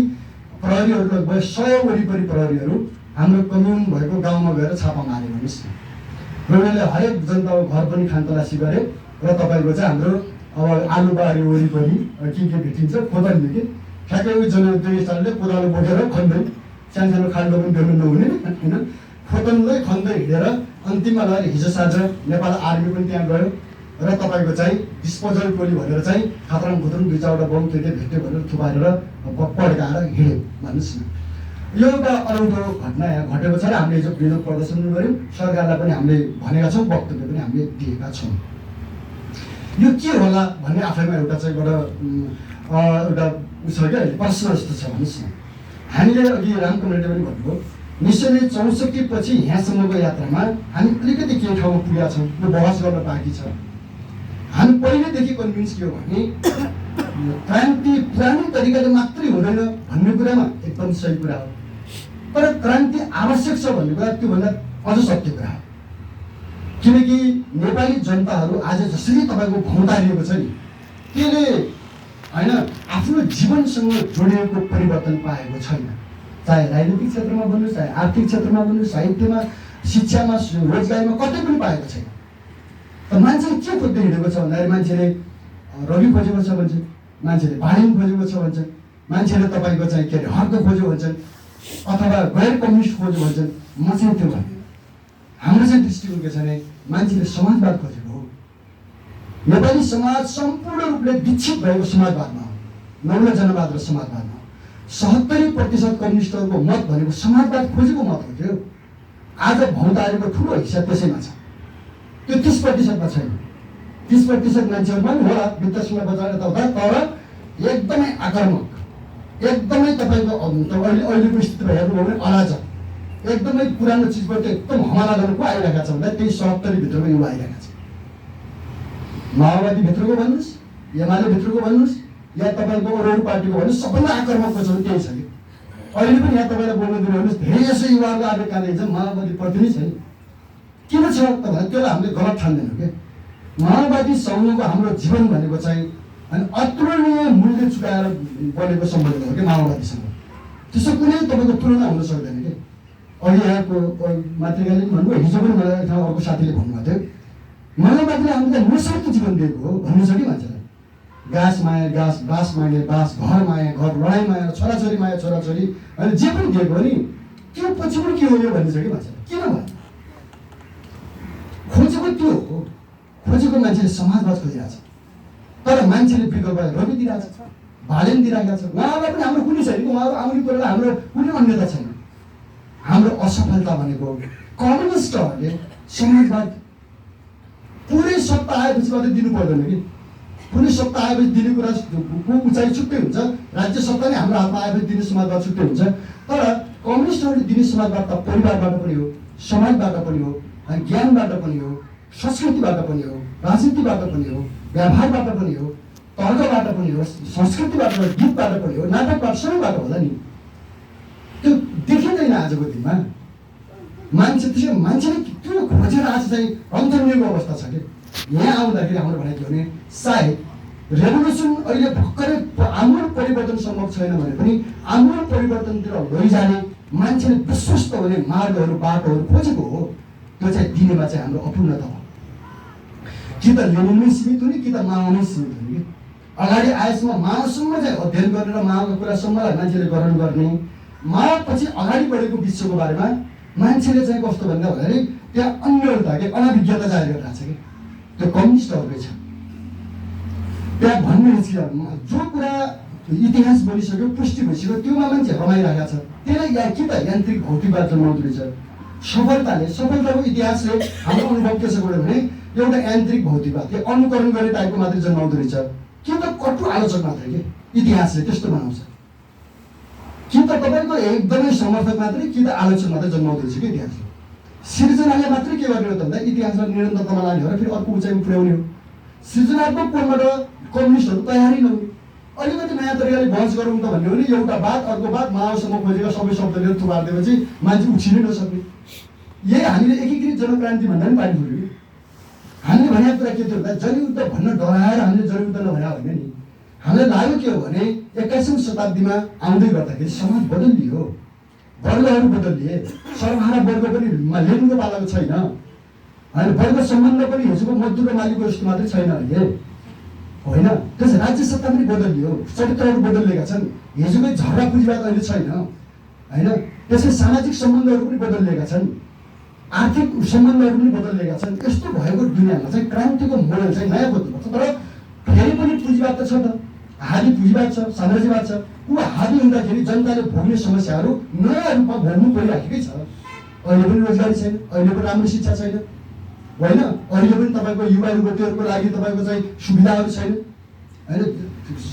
प्रहरीहरू लगभग 100 वरिपरि प्रहरीहरू हाम्रो कम्युन भएको गाउँमा गएर छापा मारे भन्नुहोस् न। र उनीहरूले हरेक जनताको घर पनि खानतलासी गरे र तपाईँको चाहिँ हाम्रो अब आलुबारी वरिपरि के भेटिन्छ खोतल्ने कि ठ्याक्कै उयो जनयुद्ध स्थलले कोदालो बोकेर खन्दै, सानसानो खाल्डो पनि बेर्नु नहुने होइन, खोतल्दै खन्दै हिँडेर अन्तिममा लगेर हिजो साँझ नेपाल आर्मी पनि त्यहाँ गयो र तपाईँको चाहिँ डिस्पोजल टोली भनेर चाहिँ खात्राङ खुत्रुङ 2-4वटा बम केटे भेट्यो भनेर थुपारेर पड्काएर हिँड्यो भन्नुहोस् न। यो एउटा अनौठो घटना यहाँ घटेको छ र हामीले हिजो विरोध प्रदर्शन पनि गऱ्यौँ, सरकारलाई पनि हामीले भनेका छौँ, वक्तव्य पनि हामीले दिएका छौँ। यो के होला भन्ने आफैमा एउटा चाहिँ एउटा छ क्या प्रश्न जस्तो छ भन्नुहोस् न। हामीले अघि राम कमरेडले पनि भन्नुभयो, निश्चय नै 64 पछि यहाँसम्मको यात्रामा हामी अलिकति केही ठाउँमा पुगेका छौँ, यो बहस गर्न बाँकी छ। हामी पहिलेदेखि कन्भिन्स के हो भने क्रान्ति पुरानै तरिकाले मात्रै हुँदैन भन्ने कुरामा एकदम सही कुरा हो, तर क्रान्ति आवश्यक छ भन्ने कुरा त्योभन्दा अझ सत्य कुरा हो। किनकि नेपाली जनताहरू आज जसरी तपाईँको भौँतारिएको छ नि, त्यसले होइन आफ्नो जीवनसँग जोडिएको परिवर्तन पाएको छैन। चाहे राजनीतिक क्षेत्रमा भन्नुहोस्, चाहे आर्थिक क्षेत्रमा भन्नुहोस्, साहित्यमा, शिक्षामा, रोजगारीमा कतै पनि पाएको छैन। त मान्छेले के खोज्दै हिँडेको छ भन्दाखेरि मान्छेले रवि खोजेको छ भन्छन्, मान्छेले भाइलिन खोजेको छ भन्छन्, मान्छेले तपाईँको चाहिँ के अरे हक खोज्यो भन्छन्, अथवा गैर कम्युनिस्ट खोज्यो भन्छन्। म चाहिँ त्यो भन्छु, हाम्रो चाहिँ दृष्टिकोण के छ भने मान्छेले समाजवाद खोजेको हो। नेपाली समाज सम्पूर्ण रूपले विक्षित भएको समाजवादमा हो, नौलो जनवाद र समाजवादमा हो। 70% कम्युनिस्टहरूको मत भनेको समाजवाद खोजेको मत हो। त्यो आज भौँतारिएको ठुलो हिस्सा त्यसैमा छ, त्यो 30%मा छैन। 30% मान्छेहरूमा पनि होला वित्तसँग बजार यताउता, तर एकदमै आक्रामक, एकदमै तपाईँको अहिलेको स्थितिमा हेर्नुभयो भने अराजक, एकदमै पुरानो चिजबाट एकदम हमला गर्नु को आइरहेका छ भन्दा त्यही 70 भित्रको युवा आइरहेका छ। माओवादी भित्रको भन्नुहोस्, एमाले भित्रको भन्नुहोस्, या तपाईँको अरू पार्टीको भन्नुहोस्, सबभन्दा आक्रामकको छ त्यही छ कि अहिले पनि यहाँ तपाईँलाई बोल्नु दिनु भन्नुहोस्, धेरै जसो युवाहरू आएको कारण चाहिँ माओवादी प्रति नै छैन। किन छ त भन्दा त्यसलाई हामीले गलत ठान्दैनौँ कि माओवादी समूहको हाम्रो जीवन भनेको चाहिँ अनि अतुलनीय मूल्य चुकाएर बनेको सम्बन्ध हो कि माओवादीसँग। त्यसो कुनै तपाईँको तुलना हुन सक्दैन कि। अघि यहाँको मातृकाले भन्नुभयो, हिजो पनि मलाई एक अर्को साथीले भन्नुभएको थियो, माओवादीले हामीलाई निःशर्त जीवन दिएको हो भन्नु छ कि मान्छेलाई। गाँस माया गाँस, बाँस मागे बाँस, घर माया घर, लडाइँ माया छोराछोरी माया छोराछोरी, अनि जे पनि दिएको हो नि त्यो पछि पनि के हो यो भनिन्छ कि मान्छेलाई। किन भयो खोजेको त्यो हो, खोजेको मान्छेले समाजवाद खोजिरहेको छ, तर मान्छेले विकल्प रवि दिइरहेको छ, भालेन दिइरहेको छ। उहाँहरूलाई पनि हाम्रो कुनै छैन, उहाँहरू आउने कुरालाई हाम्रो कुनै अन्यता छैन। हाम्रो असफलता भनेको कम्युनिस्टहरूले समाजवाद पुरै सत्ता आएपछि मात्रै दिनु पर्दैन कि। कुनै सत्ता आएपछि दिने कुराको उचाइ छुट्टै हुन्छ, राज्य सत्ता नै हाम्रो हातमा आएपछि दिने समाजवाद छुट्टै हुन्छ। तर कम्युनिस्टहरूले दिने समाजवाद त परिवारबाट पनि हो, समाजबाट पनि हो, अनि ज्ञानबाट पनि हो, संस्कृतिबाट पनि हो, राजनीतिबाट पनि हो, व्यवहारबाट पनि हो, तर्कबाट पनि हो, संस्कृतिबाट, गीतबाट पनि हो, नाटकबाट, सबैबाट होला नि। त्यो देखिँदैन आजको दिनमा। मान्छे त्यसै मान्छेले त्यो खोजेर आज चाहिँ अन्तर्निर्भर अवस्था छ कि। यहाँ आउँदाखेरि हाम्रो भनाइ के हो भने सायद रेभोल्युसन अहिले भर्खरै आमूल परिवर्तन सम्भव छैन भने पनि आमूल परिवर्तनतिर लैजाने मान्छेले विश्वस्त हुने मार्गहरू बाटोहरू खोजेको हो। त्यो चाहिँ दिनेमा चाहिँ हाम्रो अपूर्णता हो। कि त लेनिनमै सीमित हुने, कि त माओमै सीमित हुने कि। अगाडि आएसम्म माओसम्म चाहिँ अध्ययन गरेर माओको कुरासम्मलाई मान्छेले ग्रहण गर्ने, माओपछि अगाडि बढेको विश्वको बारेमा मान्छेले चाहिँ कस्तो भन्दा भन्दाखेरि त्यहाँ अन्यता कि अनभिज्ञता जाहेर गरिरहेको छ कि। त्यो कम्युनिस्टहरूकै छ। त्यहाँ भन्ने जो कुरा इतिहास बनिसक्यो, पुष्टि भइसक्यो, त्योमा मान्छे रमाइरहेको छ। त्यसलाई या कि त यान्त्रिक भौतिकवाद जन्माउँदो रहेछ। सफलताको इतिहासले हाम्रो अनुभव के छ भने एउटा यान्त्रिक भौतिकवाद, त्यो अनुकरण गर्ने टाइपको मात्रै जन्माउँदो रहेछ। कि त कटु आलोचक मात्रै कि इतिहासले त्यस्तो बनाउँछ। कि त तपाईँको एकदमै समर्थक मात्रै, कि त आलोचक मात्रै जन्माउँदो रहेछ कि इतिहासले। सृजनाले मात्रै के गर्ने हो त भन्दा इतिहासलाई निरन्तरतामा लाने हो र फेरि अर्को उचाइमा पुर्याउने हो। सृजनात्मक कोणबाट कम्युनिस्टहरू तयारी नहुने, अलिकति नयाँ तरिकाले बहस गरौँ त भन्ने हो भने एउटा बात अर्को बात माओसम्म खोजेका सबै शब्दले थुपारिदिएपछि मान्छे उछिनै नसक्ने। यही हामीले एकीकृत जनक्रान्ति भन्दा पनि पानी फुल्यो कि। हामीले भनेको कुरा के थियो भन्दा जनयुद्ध भन्न डराएर हामीले जनयुद्ध नभने होइन नि। हामीलाई लाग्यो के हो भने 21औं शताब्दीमा आउँदै गर्दाखेरि समाज बदलियो, वर्गहरू बदलिए, सर्वहारा वर्ग पनि लेनिनको पालाको छैन, होइन वर्ग सम्बन्ध पनि हिजोको मजदुर र मालिकको जस्तो मात्रै छैन अहिले, होइन। त्यस राज्य सत्ता पनि बदलियो, चरित्रहरू बदलिएका छन्, हिजोकै झर्रा पुँजीवाद अहिले छैन, होइन। त्यसै सामाजिक सम्बन्धहरू पनि बदलिएका छन्, आर्थिक सम्बन्धहरू पनि बदलिएका छन्। यस्तो भएको दुनियाँमा चाहिँ क्रान्तिको मोडल चाहिँ नयाँ खोज्नुपर्छ। तर फेरि पनि पुँजीवाद त छ त, हादी पुँजीवाद छ, साम्राज्यवाद छ। ऊ हादी हुँदाखेरि जनताले भोग्ने समस्याहरू नयाँ रूपमा भोग्नु परिराखेकै छ। अहिले पनि रोजगारी छैन, अहिले पनि राम्रो शिक्षा छैन, होइन। अहिले पनि तपाईँको युवा युवतीहरूको लागि तपाईँको चाहिँ सुविधाहरू छैन, होइन।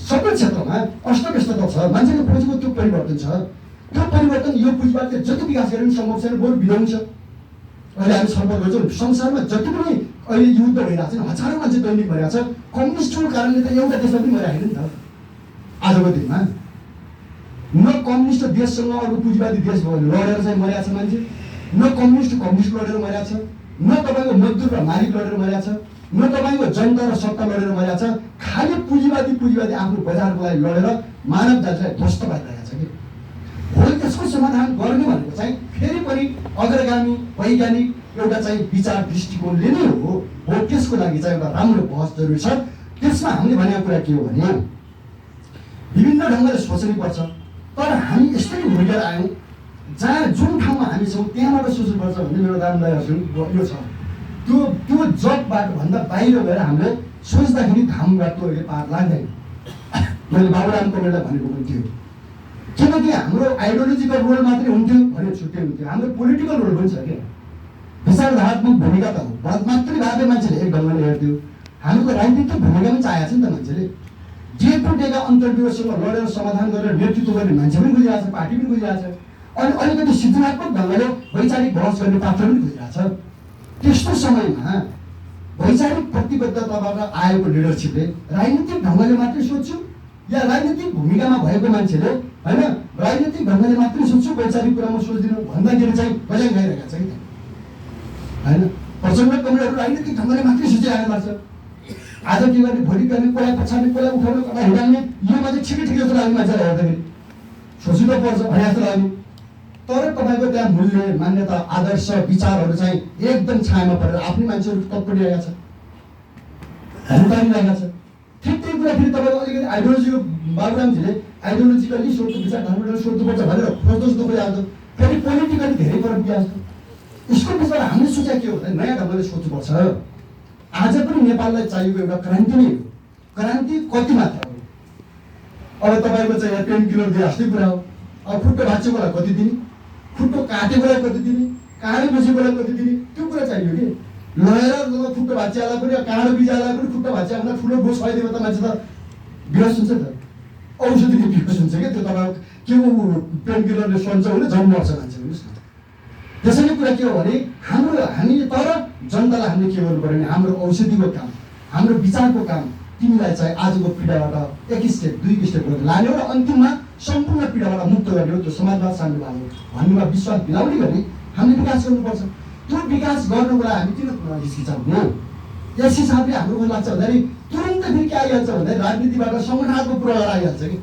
सबै क्षेत्रमा अस्तव्यस्तता छ। मान्छेले खोजेको त्यो परिवर्तन छ। त्यो परिवर्तन यो पुँजीवादले जति विकास गरे पनि सम्भव छैन, बरु बिराउँछ। अहिले हामी छलफल गर्छौँ, संसारमा जति पनि अहिले युद्ध भइरहेको छ, हजारौँ मान्छे दैनिक भइरहेको छ, कम्युनिस्टको कारणले त एउटा देशमा पनि भइरहेको नि त। आजको दिनमा न कम्युनिस्ट देशसँग अरू पुँजीवादी देश लडेर चाहिँ मरेको छ मान्छे, न कम्युनिस्ट लडेर मरेको छ, न तपाईँको मजदुर र मालिक लडेर मरेको छ, न तपाईँको जनता र सत्ता लडेर मरेको छ। खालि पुँजीवादी आफ्नो बजारको लागि लडेर मानव जातिलाई ध्वस्त पारिरहेको छ कि हो। त्यसको समाधान गर्ने भनेको चाहिँ फेरि पनि अग्रगामी वैज्ञानिक एउटा चाहिँ विचार दृष्टिकोणले नै हो। त्यसको लागि चाहिँ एउटा राम्रो बहस जरुरी छ। त्यसमा हामीले भनेको कुरा के हो भने विभिन्न ढङ्गले सोच्नै पर्छ, तर हामी यस्तै भुलेर आयौँ जहाँ जुन ठाउँमा हामी छौँ त्यहाँबाट सोच्नुपर्छ भन्ने मेरो रामदाईहरू यो छ। त्यो जबबाट भन्दा बाहिर गएर हामीले सोच्दाखेरि घामबाट अहिले पार लाग्दैन। मैले बाबुराम कमरेडलाई भनेको पनि थियो, किनकि हाम्रो आइडियोलोजिकल रोल मात्रै हुन्थ्यो भने छुट्टै हुन्थ्यो, हाम्रो पोलिटिकल रोल पनि छ क्या। विचारधात्मक भूमिका त हो, मातृभावे मान्छेले एक ढङ्गले हेर्थ्यो। हाम्रो त राजनीतिक भूमिका पनि चाहेको छ नि त मान्छेले। डे टु डेका अन्तर्विरोधसँग लडेर समाधान गरेर नेतृत्व गर्ने मान्छे पनि खोजिरहेको छ, पार्टी पनि खोजिरहेको छ, अनि अलिकति सृजनात्मक ढङ्गले वैचारिक बहस गर्ने पात्र पनि खोजिरहेको छ। त्यस्तो समयमा वैचारिक प्रतिबद्धताबाट आएको लिडरसिपले राजनीतिक ढङ्गले मात्रै सोध्छु या राजनीतिक भूमिकामा भएको मान्छेले होइन राजनीतिक ढङ्गले मात्रै सोध्छु वैचारिक कुरामा सोच्दिनँ भन्दाखेरि चाहिँ बजाइ गइरहेको छ कि होइन। प्रचण्ड कमरेडहरू राजनीतिक ढङ्गले मात्रै सोचिरहेको लाग्छ। आज के गर्ने, भोलि गर्ने, कसलाई पछाड्ने, कसलाई उठाउने, कसलाई हिँडाल्ने, योमा चाहिँ ठिकै जस्तो लाग्ने मान्छेलाई हेर्दाखेरि सोच्नु त पर्छ भने जस्तो लाग्ने। तर तपाईँको त्यहाँ मूल्य मान्यता आदर्श विचारहरू चाहिँ एकदम छायामा परेर आफ्नै मान्छेहरू तत्परिरहेका छ, रुकाइरहेका छ। ठिक त्यही कुरा फेरि तपाईँको अलिकति आइडियोलोजीको बाबुरामजीले आइडियोलोजिकली सोध्नु विचारधाराबाट सोध्नुपर्छ भनेर खोज्दो खोजिहाल्छ, फेरि पोलिटिकली धेरै फरक पुगिहाल्छ। यसको विषयमा हामीले सोचेको के हो भने नयाँ ढङ्गले सोच्नुपर्छ। आज पनि नेपाललाई चाहिएको एउटा क्रान्ति नै हो। क्रान्ति कति मात्रा हो? अब तपाईँको चाहिँ यहाँ पेन किलर दिए जस्तै कुरा हो। अब खुट्टो भाँचेकोलाई कति दिने, खुट्टो काटेकोलाई कति दिने, काँडो बेचेकोलाई कति दिने, त्यो कुरा चाहियो कि। लगेर खुट्टो भाँचियालाई पनि काँडो बिजालाई पनि खुट्टो भाँचिया ठुलो डोज खुवाइदियो त मान्छे त बेहोस हुन्छ त, औषधिले बेहोस हुन्छ क्या। त्यो तपाईँको के पेन किलरले सन्छ भने झन् मर्छ मान्छे। हेर्नुहोस् न, त्यसैले कुरा के हो भने हामी तर जनतालाई हामीले के गर्नु पर्यो भने हाम्रो औषधिको काम, हाम्रो विचारको काम तिमीलाई चाहिँ आजको पीडाबाट एक स्टेप दुई स्टेप गरेर लाने हो र अन्तिममा सम्पूर्ण पीडाबाट मुक्त गर्ने हो। त्यो समाजवाद साम्यवाद हो भन्नेमा विश्वास दिलाउने गरी हामीले विकास गर्नुपर्छ। त्यो विकास गर्नुको लागि हामी किन हिचकिचाउने? यस हिसाबले हाम्रो कस्तो लाग्छ भन्दाखेरि तुरन्त फेरि के आइहाल्छ भन्दाखेरि राजनीतिबाट सङ्गठनात्मक कुराहरू आइहाल्छ कि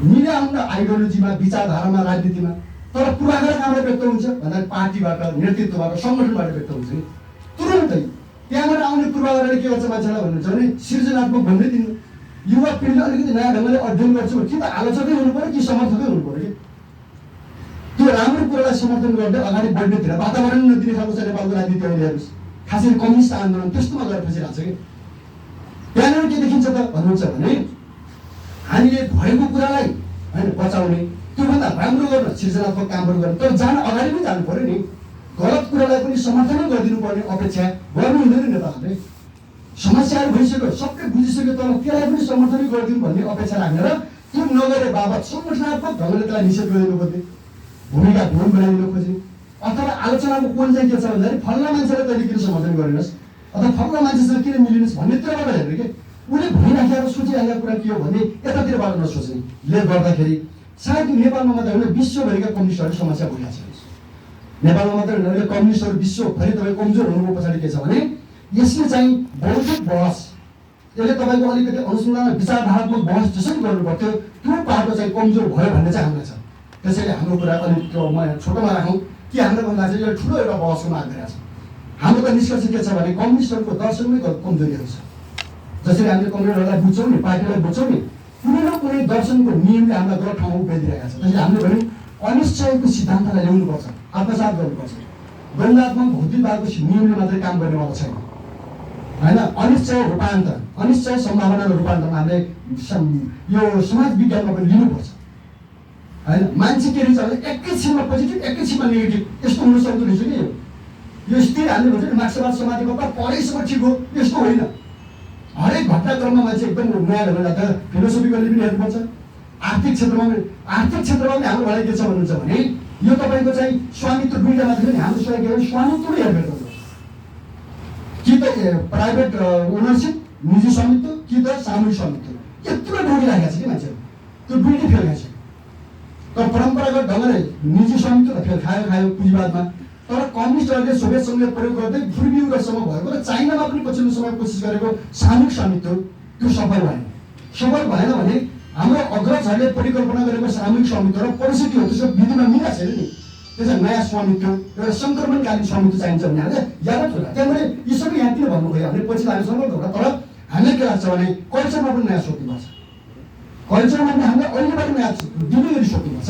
मिलाउन आइडियोलोजीमा, विचारधारामा, राजनीतिमा। तर पूर्वाग्रह कहाँबाट व्यक्त हुन्छ भन्दाखेरि पार्टीबाट, नेतृत्वबाट, सङ्गठनबाट व्यक्त हुन्छ कि तुरन्तै। त्यहाँबाट आउने पूर्वाग्रहले के गर्छ मान्छेलाई भन्नुहुन्छ भने सृजनात्मक भन्दै दिनु। युवा पिँढीले अलिकति नयाँ ढङ्गले अध्ययन गर्छु भने कि त आलोचकै हुनु पऱ्यो कि समर्थकै हुनु पऱ्यो कि त्यो राम्रो कुरालाई समर्थन गर्दै अगाडि बढ्नेतिर वातावरण नदिने खालको चाहिँ नेपालको राजनीति अहिले हेर्नुहोस्। खास गरी कम्युनिस्ट आन्दोलन त्यस्तोमा गएर फसिरहेको छ कि त्यहाँनिर के देखिन्छ त भन्नुहुन्छ भने हामीले भएको कुरालाई होइन बचाउने, त्योभन्दा राम्रो गर्न सृजनात्मक कामहरू गर्ने, तर जान अगाडि पनि जानु पऱ्यो नि। गलत कुरालाई पनि समर्थनै गरिदिनु पर्ने अपेक्षा गर्नु हुँदैन नेताहरूले। समस्याहरू भइसक्यो, सबै बुझिसक्यो, तर त्यसलाई पनि समर्थनै गरिदिनु भन्ने अपेक्षा राखेर त्यो नगरे बाबत सङ्गठनात्मक ढङ्गले त्यसलाई निषेध गरिदिनु पर्ने, भूमिका भूमि बनाइदिनु खोज्ने, अथवा आलोचनाको कोण चाहिँ के छ भन्दाखेरि फल्ला मान्छेलाई तैँले किन समर्थन गरिनुहोस् अथवा फल्ला मान्छेसँग किन मिलिनुहोस् भन्नेतिरबाट हेर्ने कि उसले भनिराखेर सोचिराखेका कुरा के हो भने यतातिरबाट नसोच्नेले गर्दाखेरि सायद नेपालमा मात्रै होइन विश्वभरिका कम्युनिस्टहरूले समस्या भइरहेको छ। नेपालमा मात्रै होइन कम्युनिस्टहरू विश्वभरि तपाईँ कमजोर हुनुको पछाडि के छ भने यसले चाहिँ बौद्धिक बहस, यसले तपाईँको अलिकति अनुसन्धान विचारधारात्मक बहस जसरी गर्नु पर्थ्यो त्यो पाटो चाहिँ कमजोर भयो भन्ने चाहिँ हामीलाई छ। त्यसैले हाम्रो कुरा अलिक छोटोमा राखौँ कि हाम्रो भन्दा चाहिँ यो ठुलो एउटा बहसको माग गरेको छ। हाम्रो त निष्कर्ष के छ भने कम्युनिस्टहरूको दर्शनमै कमजोरीहरू छ। जसरी हामीले कम्युनिस्टहरूलाई बुझ्छौँ नि, पार्टीलाई बुझ्छौँ नि, कुनै न कुनै दर्शनको नियमले हामीलाई गलत ठाउँमा उभिदिरहेका छ। त्यसैले हामीले भने अनिश्चयको सिद्धान्तलाई ल्याउनुपर्छ, आत्मसात गर्नुपर्छ। द्वन्द्वात्मक भौतिकवादको नियमले मात्रै काम गर्नेवाला छैन होइन। अनिश्चय रूपान्तर, अनिश्चय सम्भावना र रूपान्तरमा हामीले यो समाज विज्ञानमा पनि लिनुपर्छ होइन। मान्छे के रहेछ भने एकैछिनमा पोजिटिभ एकैछिनमा नेगेटिभ यस्तो हुन सक्दो रहेछ कि यो स्थिर हामीले भन्छ नि मार्क्सवाद समाजको पढाइसम्म ठिक हो, यस्तो होइन। हरेक घटनाक्रममा मान्छे एकदम नयाँ ढङ्गले लाग्छ। फिलोसोफिकली पनि हेर्नुपर्छ, आर्थिक क्षेत्रमा पनि हाम्रो भनाइ के छ भन्नुहुन्छ भने यो तपाईँको चाहिँ स्वामित्व दुईवटा मात्रै नि। हाम्रो सोच के हो स्वामित्वमै हेरफेर गर्नु, कि त प्राइभेट ओनरसिप निजी स्वामित्व कि त सामूहिक स्वामित्व। यत्रो डोकिराखेको छ कि मान्छेहरू त्यो बिल्टी फेल खान्छ तर परम्परागत ढङ्गले निजी स्वामित्व त फेल खायो पुँजीवादमा तर कम्युनिस्टहरूले सोभियत सङ्घले प्रयोग गर्दै पूर्वी युरोपसम्म भएको र चाइनामा पनि पछिल्लो समय कोसिस गरेको सामूहिक स्वामित्व त्यो सफल भएन भने हाम्रो अग्रजहरूले परिकल्पना गरेको सामूहिक स्वामित्व र परिस्थिति हो त्यसको विधिमा मिला छैन नि त्यसमा नयाँ स्वामित्व एउटा सङ्क्रमणकालीन स्वामित्व चाहिन्छ भन्ने हामीले याद होला त्यहाँ मैले यी सबै यहाँ किन भन्नु खोजेँ भने पछि हामी सम्बन्ध होला तर हामीले के लाग्छ भने कल्चरमा पनि नयाँ सोध्नुपर्छ कल्चरमा पनि हामीले अहिलेबाट नयाँ दिने गरी सोध्नुपर्छ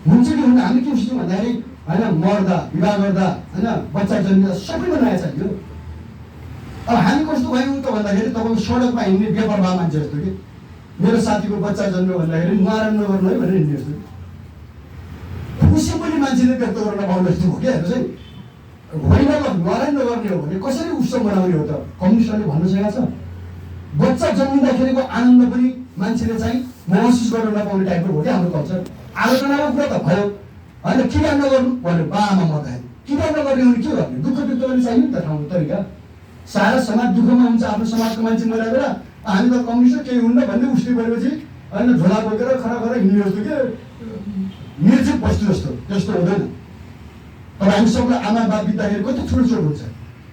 हुन्छ कि हुँदा हामीले के सोच्छौँ भन्दाखेरि होइन मर्दा विवाह गर्दा होइन बच्चा जन्मिँदा सबैमा नयाँ चाहियो अब हामी कस्तो भयौँ त भन्दाखेरि तपाईँको सडकमा हिँड्ने बेपरवाह मान्छे जस्तो कि मेरो साथीको बच्चा जन्म्यो भन्दाखेरि नराम नगर्नु है भनेर हिँड्ने जस्तो खुसी पनि मान्छेले व्यक्त गर्न पाउने जस्तो हो क्या हेर्नुहोस् है होइन नराम नगर्ने हो भने कसरी उत्सव मनाउने हो त कम्युनिस्टहरूले भन्न सकेको छ बच्चा जन्मिँदाखेरिको आनन्द पनि मान्छेले चाहिँ महसुस गर्न नपाउने टाइपको हो क्या हाम्रो कल्चर आलोचनाको कुरा त भयो होइन किन नगर्नु भन्यो बाआमा मर्दाखेरि किन नगर्ने भने के गर्ने दुःख व्यक्त गर्ने चाहियो नि त ठाउँ तरिका सारा समाज दुःखमा हुन्छ आफ्नो समाजको मान्छे मरेर बेला हामी त कम्युनिस्ट केही हुन्न भन्ने उस्टी परेपछि होइन झोला बोकेर खरा हिँड्ने जस्तो के निर्जीव वस्तु जस्तो त्यस्तो हुँदैन तर हामी सबलाई आमा बाप बित्दाखेरि कति ठुलो चोट हुन्छ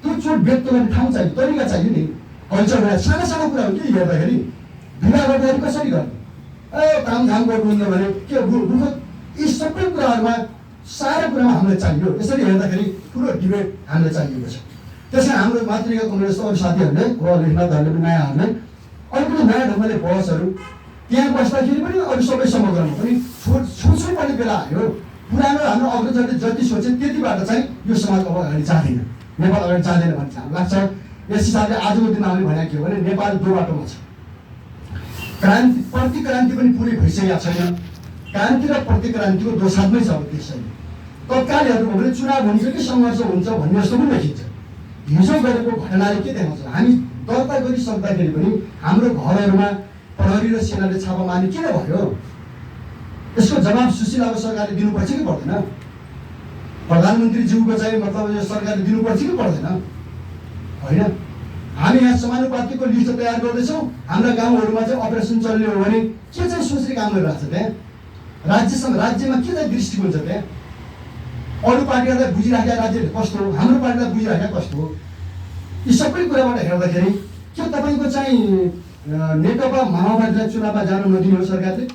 त्यो चोट व्यक्त गर्ने ठाउँ चाहियो तरिका चाहियो नि कल्चर सानो कुरा हो कि हेर्दाखेरि विवाह गर्दाखेरि कसरी गर्ने तामझाम गर्नुहुन्न भने के दुःख यी सबै कुराहरूमा सारा कुरामा हामीलाई चाहियो यसरी हेर्दाखेरि ठुलो डिबेट हामीलाई चाहिएको छ त्यसै हाम्रो मातृका कम्युनिस्ट अरू साथीहरूले लेखनाथहरूले पनि नयाँहरूले अलिकति नयाँ ढङ्गले बहसहरू त्यहाँ बस्दाखेरि पनि अरू सबै समग्रमा पनि सोच्नु पर्ने बेला आयो पुरानो हाम्रो अग्रजहरूले जति सोचे त्यतिबाट चाहिँ यो समाज अब अगाडि जाँदैन नेपाल अगाडि जाँदैन भन्ने हामीलाई लाग्छ यस हिसाबले आजको दिन हामीले भनेको के हो भने नेपाल दो बाटोमा छ प्रतिक्रान्ति पनि पुरै भइसकेको छैन क्रान्ति र प्रतिक्रान्तिको दोसाँधमै छ अब त्यसैले तत्काल हेर्नु हो भने चुनाव हुन्छ कि सङ्घर्ष हुन्छ भन्ने जस्तो पनि देखिन्छ हिजो गरेको घटनाले के देखाउँछ हामी दर्ता गरिसक्दाखेरि पनि हाम्रो घरहरूमा प्रहरी र सेनाले छापा मार्ने किन भयो यसको जवाब सुशीलाको सरकारले दिनुपर्छ कि पर्दैन प्रधानमन्त्रीज्यूको चाहिँ मतलब यो सरकारले दिनुपर्छ कि पर्दैन होइन हामी यहाँ समानुपातिको लिस्ट तयार गर्दैछौँ हाम्रा गाउँहरूमा चाहिँ अपरेसन चल्ने हो भने के चाहिँ सोचेर काम गरिरहेको छ त्यहाँ राज्यमा के चाहिँ दृष्टिकोण छ त्यहाँ अरू पार्टीहरूलाई बुझिराखेका राज्यले कस्तो हो हाम्रो पार्टीलाई बुझिराखेका कस्तो हो यी सबै कुराबाट हेर्दाखेरि के तपाईँको चाहिँ नेकपा माओवादीलाई चुनावमा जान नदिने हो सरकारले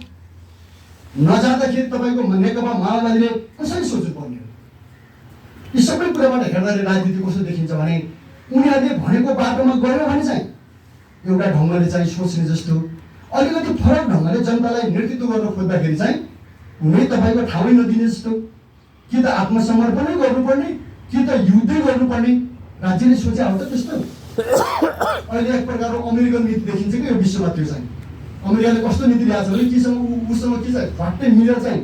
नजाँदाखेरि तपाईँको नेकपा माओवादीले कसरी सोच्नु पर्ने हो यी सबै कुराबाट हेर्दाखेरि राजनीति कस्तो देखिन्छ भने उनीहरूले भनेको बाटोमा गयो भने चाहिँ एउटा ढङ्गले चाहिँ सोच्ने जस्तो अलिकति फरक ढङ्गले जनतालाई नेतृत्व गर्न खोज्दाखेरि चाहिँ कुनै तपाईँको ठाउँै नदिने जस्तो कि त आत्मसमर्पणै गर्नुपर्ने कि त युद्धै गर्नुपर्ने राज्यले सोचे हो त त्यस्तो अहिले एक प्रकारको अमेरिकन नीति देखिन्छ कि यो विश्वमा त्यो चाहिँ अमेरिकाले कस्तो नीति ल्याएको छ भने केसँग उसँग के चाहिँ फट्टै मिलेर चाहिँ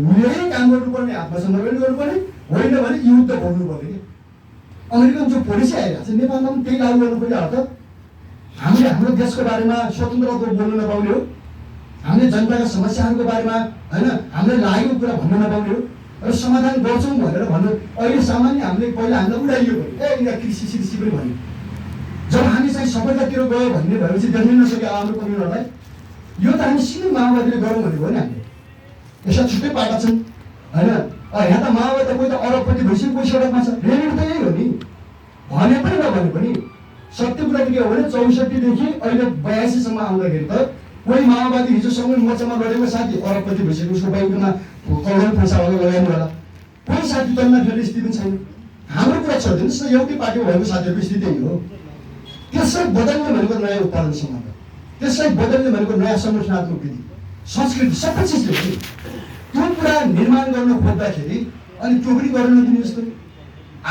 मिलेरै काम गर्नुपर्ने आत्मसमर्पण गर्नुपर्ने होइन भने युद्ध भोग्नु पर्ने कि अमेरिकन जो पोलिसी आइरहेको छ नेपालमा पनि त्यही लागू गर्नु पर्ने हो त हामीले हाम्रो देशको बारेमा स्वतन्त्र रूपमा बोल्न नपाउने हो हामीले जनताका समस्याहरूको बारेमा होइन हामीले लागेको कुरा भन्न नपाउने हो र समाधान गर्छौँ भनेर भन्नु अहिले सामान्य हामीले पहिला हामीलाई उडाइयो भने यिनीहरू कृषि पनि भन्यो जब हामी चाहिँ सफलतातिर गयो भन्ने भएपछि देख्नै नसक्यो हाम्रो कम्युनिटीहरूलाई यो त हामी सिधै माओवादीले गरौँ भनेको हो नि हामीले यसो छुट्टै पाएका छन् होइन यहाँ त माओवादी त कोही त अरबपति भइसक्यो कोही सडकमा छ रेलिट त यही हो नि भने पनि नभने पनि सत्य कुरा के हो भने 64 देखि अहिले 82 सम्म आउँदाखेरि त कोही माओवादी हिजोसम्म मोर्चामा लडेको साथी अरबपति भइसक्यो उसको ब्याङ्कमा करोड पैसा लगाउनु होला कोही साथी तलमा फेरि स्थिति पनि छैन हाम्रो कुरा छोडिदिनुहोस् न एउटै पार्टीमा भएको साथीहरूको स्थिति यही हो त्यसलाई बदल्ने भनेको नयाँ उत्पादन सम्बन्ध त्यसलाई बदल्ने भनेको नयाँ संगठनात्मक विधि संस्कृति सबै चिजले हो त्यो कुरा निर्माण गर्न खोज्दाखेरि अनि त्यो पनि गर्न नदिने जस्तो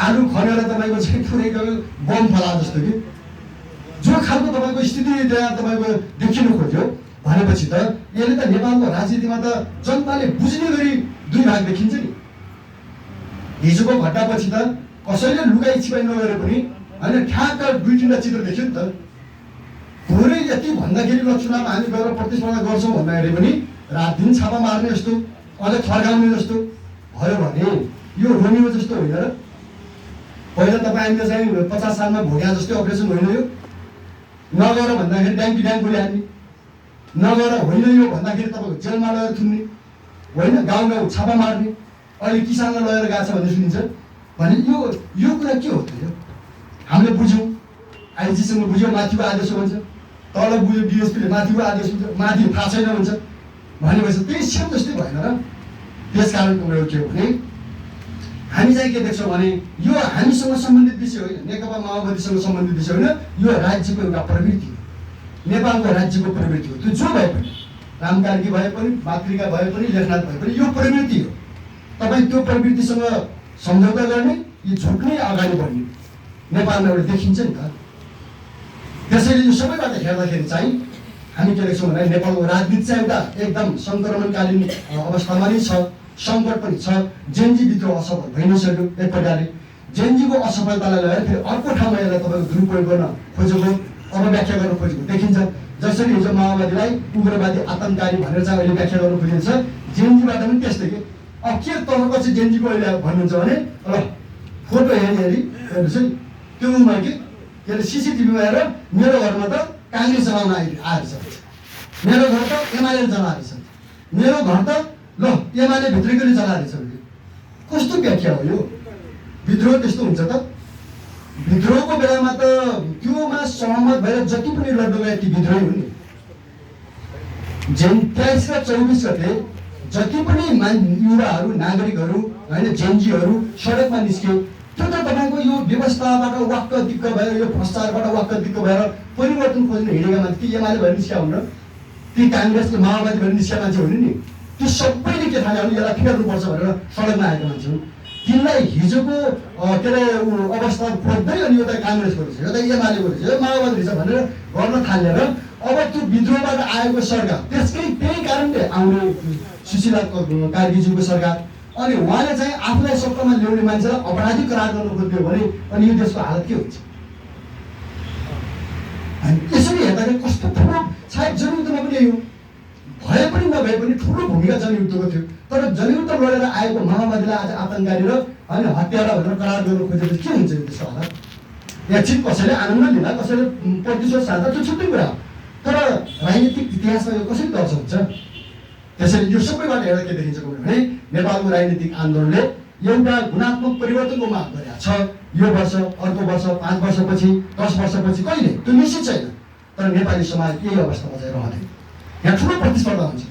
आलु खनेर तपाईँको चाहिँ पुरै बम फला जस्तो कि जो खालको तपाईँको स्थिति त्यहाँ तपाईँको देखिनु खोज्यो भनेपछि त यसले त नेपालको राजनीतिमा त जनताले बुझ्ने गरी दुई भाग देखिन्छ नि हिजोको घटनापछि त कसैले लुकाइ छिपाइ नगरे पनि होइन ठ्याक्क दुई तिनवटा चित्र देखियो नि त पुरै यति भन्दाखेरि ल चुनावमा हामी गएर प्रतिस्पर्धा गर्छौँ भन्दाखेरि पनि रात दिन छापा मार्ने जस्तो अझै थर्काउने जस्तो भयो भने यो रोमियो जस्तो होइन र पहिला तपाईँले चाहिँ 50 सालमा भोग्या जस्तै अपरेसन होइन यो नगर भन्दाखेरि ड्याङ्की ड्याङ गोली हान्ने नगएर होइन यो भन्दाखेरि तपाईँको जेलमा लगेर थुन्ने होइन, गाउँ गाउँ छापा मार्ने, अहिले किसानलाई लगेर गएको छ भन्ने सुनिन्छ भने यो कुरा के हो त? यो हामीले बुझ्यौँ, आइजीसँग बुझ्यौँ, माथिको आदेश भन्छ, तल बुझ्यो डिएसपीले माथिको आदेश हुन्छ, माथि थाहा छैन भन्छ भनेपछि त्यही सेम जस्तै भएन र? त्यसकारण कुरो के हो भने हामी चाहिँ के देख्छौँ भने यो हामीसँग सम्बन्धित विषय होइन, नेकपा माओवादीसँग सम्बन्धित विषय होइन, यो राज्यको एउटा प्रवृत्ति हो, नेपालको राज्यको प्रवृत्ति हो। त्यो जो भए पनि, राम कार्की भए पनि, मातृका भए पनि, लेखनाथ भए पनि, यो प्रवृत्ति हो। तपाईँ त्यो प्रवृत्तिसँग सम्झौता गर्ने, यो झुक्ने अगाडि बढ्ने नेपालमा एउटा देखिन्छ नि त। त्यसैले यो सबैबाट हेर्दाखेरि चाहिँ हामी के देख्छौँ भने नेपालको राजनीति चाहिँ एउटा एकदम सङ्क्रमणकालीन अवस्थामा नै छ, सङ्कट पनि छ। जेनजी विद्रोह असफल भइ नै सक्यो एक प्रकारले। जेनजीको असफलतालाई लिएर फेरि अर्को ठाउँमा यसलाई तपाईँको दुरुपयोग गर्न खोजेको, अपव्याख्या गर्न खोजेको देखिन्छ। जसरी हिजो माओवादीलाई उग्रवादी आतङ्ककारी भनेर चाहिँ अहिले व्याख्या गर्न खोजिन्छ, जेनजीबाट पनि त्यस्तै के। अब के तपाईँको चाहिँ जेनजीको अहिले भन्नुहुन्छ भने ल फोटो हेरी हेर्नुहोस् है, त्यो उमा के अरे सिसिटिभीमा हेरेर मेरो घरमा त काङ्ग्रेस चलाउन आएर छ, मेरो घर त एमाले चलाएर छ, मेरो घर त ल एमाले भित्रैकोले चलाएर छ। कस्तो व्याख्या हो यो? विद्रोह त्यस्तो हुन्छ त? विद्रोहको बेलामा त त्योमा सहमत भएर जति पनि लड्नु गए ती विद्रोही हुन् नि। 23 र 24 गते जति पनि युवाहरू, नागरिकहरू होइन, जेनजीहरू सडकमा निस्के, त्यो त तपाईँको यो व्यवस्थाबाट वाक्क दिक्क भएर, यो भ्रष्टाचारबाट वाक्क दिक्क भएर परिवर्तन खोज्न हिँडेका मान्छे, ती एमाले भएर निस्किया हुन् र ती काङ्ग्रेसले माओवादी भएर निस्किया मान्छे हुन् नि। त्यो सबैले के थाहा भने यसलाई फेर्नुपर्छ भनेर सडकमा आएका मान्छे हुन्। तिनलाई हिजोको के अरे अवस्था खोज्दै अनि यो त काङ्ग्रेसको रहेछ, यो त एमालेको रहेछ, यो माओवादी रहेछ भनेर गर्न थालेर अब त्यो विद्रोहबाट आएको सरकार, त्यही कारणले आउने सुशीला कार्कीज्यूको सरकार, अनि उहाँले चाहिँ आफूलाई सत्तामा ल्याउने मान्छेलाई अपराधी करार गर्न खोज्यो भने अनि यो देशको हालत के हुन्छ? अनि यसरी हेर्दाखेरि कस्तो ठुलो सायद जनयुद्धमा पनि यही हो, भए पनि नभए पनि ठुलो भूमिका जनयुद्धको थियो। तर जनयुद्ध लडेर आएको माओवादीलाई आज आतङ्ककारी र होइन हत्यारा भनेर करार गर्न खोजेपछि के हुन्छ यो देशको हालत? एकछिन कसैले आनन्द लिँदा, कसैले प्रतिशोध सार्दा, त्यो छुट्टै कुरा हो। तर राजनीतिक इतिहासमा यो कसरी दर्ज हुन्छ? त्यसैले यो सबैबाट हेर्दा के देखिन्छ भने नेपालको राजनीतिक आन्दोलनले एउटा गुणात्मक परिवर्तनको माग गरेका छ। यो वर्ष, अर्को वर्ष, 5 वर्षपछि, 10 वर्षपछि कहिले त्यो निश्चित छैन। तर नेपाली समाज यही अवस्थामा चाहिँ रहँदैन। यहाँ ठुलो प्रतिस्पर्धा हुन्छ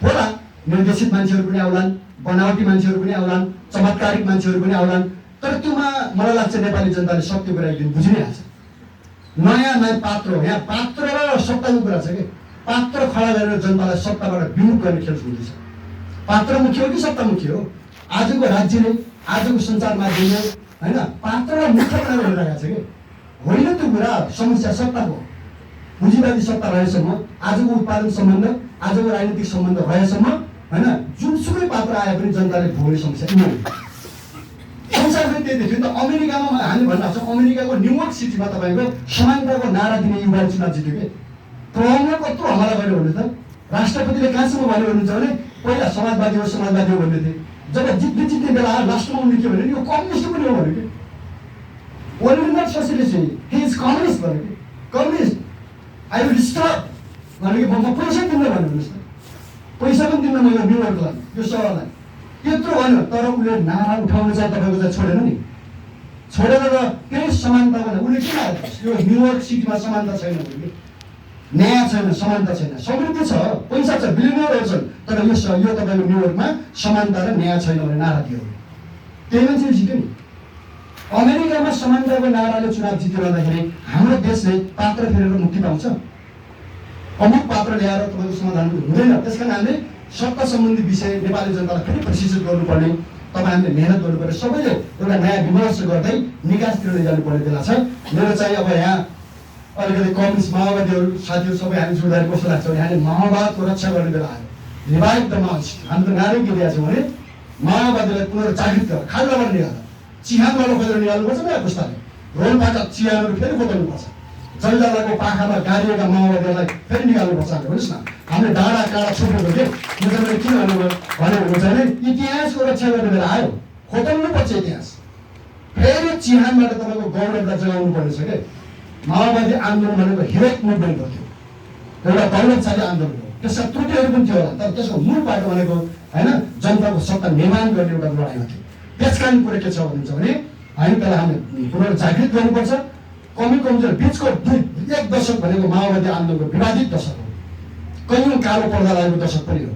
होला, निर्देशित मान्छेहरू पनि आउलान्, बनावटी मान्छेहरू पनि आउलान्, चमत्कारिक मान्छेहरू पनि आउलान्। तर त्योमा मलाई लाग्छ नेपाली जनताले सत्य कुरा एक दिन बुझि नै हाल्छ। नयाँ पात्र हो, यहाँ पात्र र सत्ताको कुरा छ कि पात्र खडा गरेर जनतालाई सत्ताबाट विमुख गर्ने खेल सुन्दैछ। पात्र मुख्य हो कि सत्ता मुख्य हो? आजको राज्यले, आजको सञ्चार माध्यमले होइन पात्रलाई मुख्य बनाएर हेरिरहेको छ कि होइन। त्यो कुरा समस्या सत्ताको, पुँजीवादी सत्ता रहेसम्म, आजको उत्पादन सम्बन्ध, आजको राजनीतिक सम्बन्ध रहेसम्म होइन जुनसुकै पात्र आए पनि जनताले भोग्ने समस्या किन हो? संसारमै त्यही देख्यो नि त। अमेरिकामा हामी भन्न सक्छौँ, अमेरिकाको न्युयोर्क सिटीमा तपाईँको समानताको नारा दिने युवाले चुनाव जित्यो कि प्रहरीले कत्रो हमला गर्यो भने त राष्ट्रपतिले कहाँसम्म भन्यो भन्नुहुन्छ भने पहिला समाजवादी हो भन्दै थिए। जब जित्ने बेला लास्टमा उनले के भन्यो, यो कम्युनिस्ट पनि हो भन्यो कि only not socialist, he is communist भन्यो कि कम्युनिस्ट। आई विल स्टप भन्यो कि म पैसा दिन्न भन्नुहोस् न, पैसा पनि दिन्न मैले न्युयोर्कलाई, यो सहरलाई, यत्रो भन्यो। तर उसले नारा उठाउनु चाहिँ तपाईँको चाहिँ छोडेन नि, छोडेर र त्यही समानता भने उसले के लाग्यो, यो न्युयोर्क सिटीमा समानता छैन भने कि न्याय छैन, समानता छैन। समृद्धि छ, पैसा छ, बिलियनरहरू छन्, तर यो तपाईँको न्युयोर्कमा समानता र न्याय छैन भने नारा दियो, त्यही मान्छेले जित्यो नि। अमेरिकामा समानताको नाराले चुनाव जितिरहँदाखेरि हाम्रो देशले पात्र फेरेर मुक्ति पाउँछ? अमुक पात्र ल्याएर तपाईँको समाधान हुँदैन। त्यस कारण हामीले सत्ता सम्बन्धी विषय नेपाली जनतालाई फेरि प्रशिक्षित गर्नुपर्ने, तपाईँ हामीले मेहनत गर्नुपर्ने, सबैले एउटा नयाँ विमर्श गर्दै निकासतिर लैजानुपर्ने बेला छ। मेरो चाहिँ अब यहाँ अलिकति कम्युनिस्ट माओवादीहरू साथीहरू सबै हामी जुट्दाखेरि कस्तो लाग्छ भने हामीले माओवादको रक्षा गर्ने बेला आयो। रिभाइभ द माओवादिस्ट, हामी त नारै के दिएको छौँ भने माओवादीलाई पुनर्जागृत गरेर खाल्डाबाट निकाल्दा चिहानबाट खोजेर निकाल्नुपर्छ नयाँ पुस्ताले, रोलपाटा चिहानहरू फेरि खोज्नुपर्छ, जलजालाको पाखामा गाडिएका माओवादीहरूलाई फेरि निकाल्नुपर्छ। भन्नुहोस् न, हामीले डाँडा काँडा छोड्नु के यो त मैले किन भन्नुभयो भने चाहिँ इतिहासको रक्षा गर्ने बेला आयो, खोज्नुपर्छ इतिहास। फेरि चिहानबाट तपाईँको गौरवलाई जगाउनु पर्नेछ के। माओवादी आन्दोलन भनेको हिरोइक मुभमेन्ट हो, एउटा दौलतशाही आन्दोलन हो। त्यसका त्रुटिहरू पनि थियो होला, तर त्यसको मूल बाटो भनेको होइन जनताको सत्ता निर्माण गर्ने एउटा लडाइँ थियो। त्यसकारण कुरो के छ भन्नुहुन्छ भने हामी त्यसलाई हामी पुनर्जागृत गर्नुपर्छ। कमी कमजोर बिचको 1 दशक भनेको माओवादी आन्दोलनको विवादित दशक हो, कैयौँ कालो पर्दा लागेको दशक पनि हो।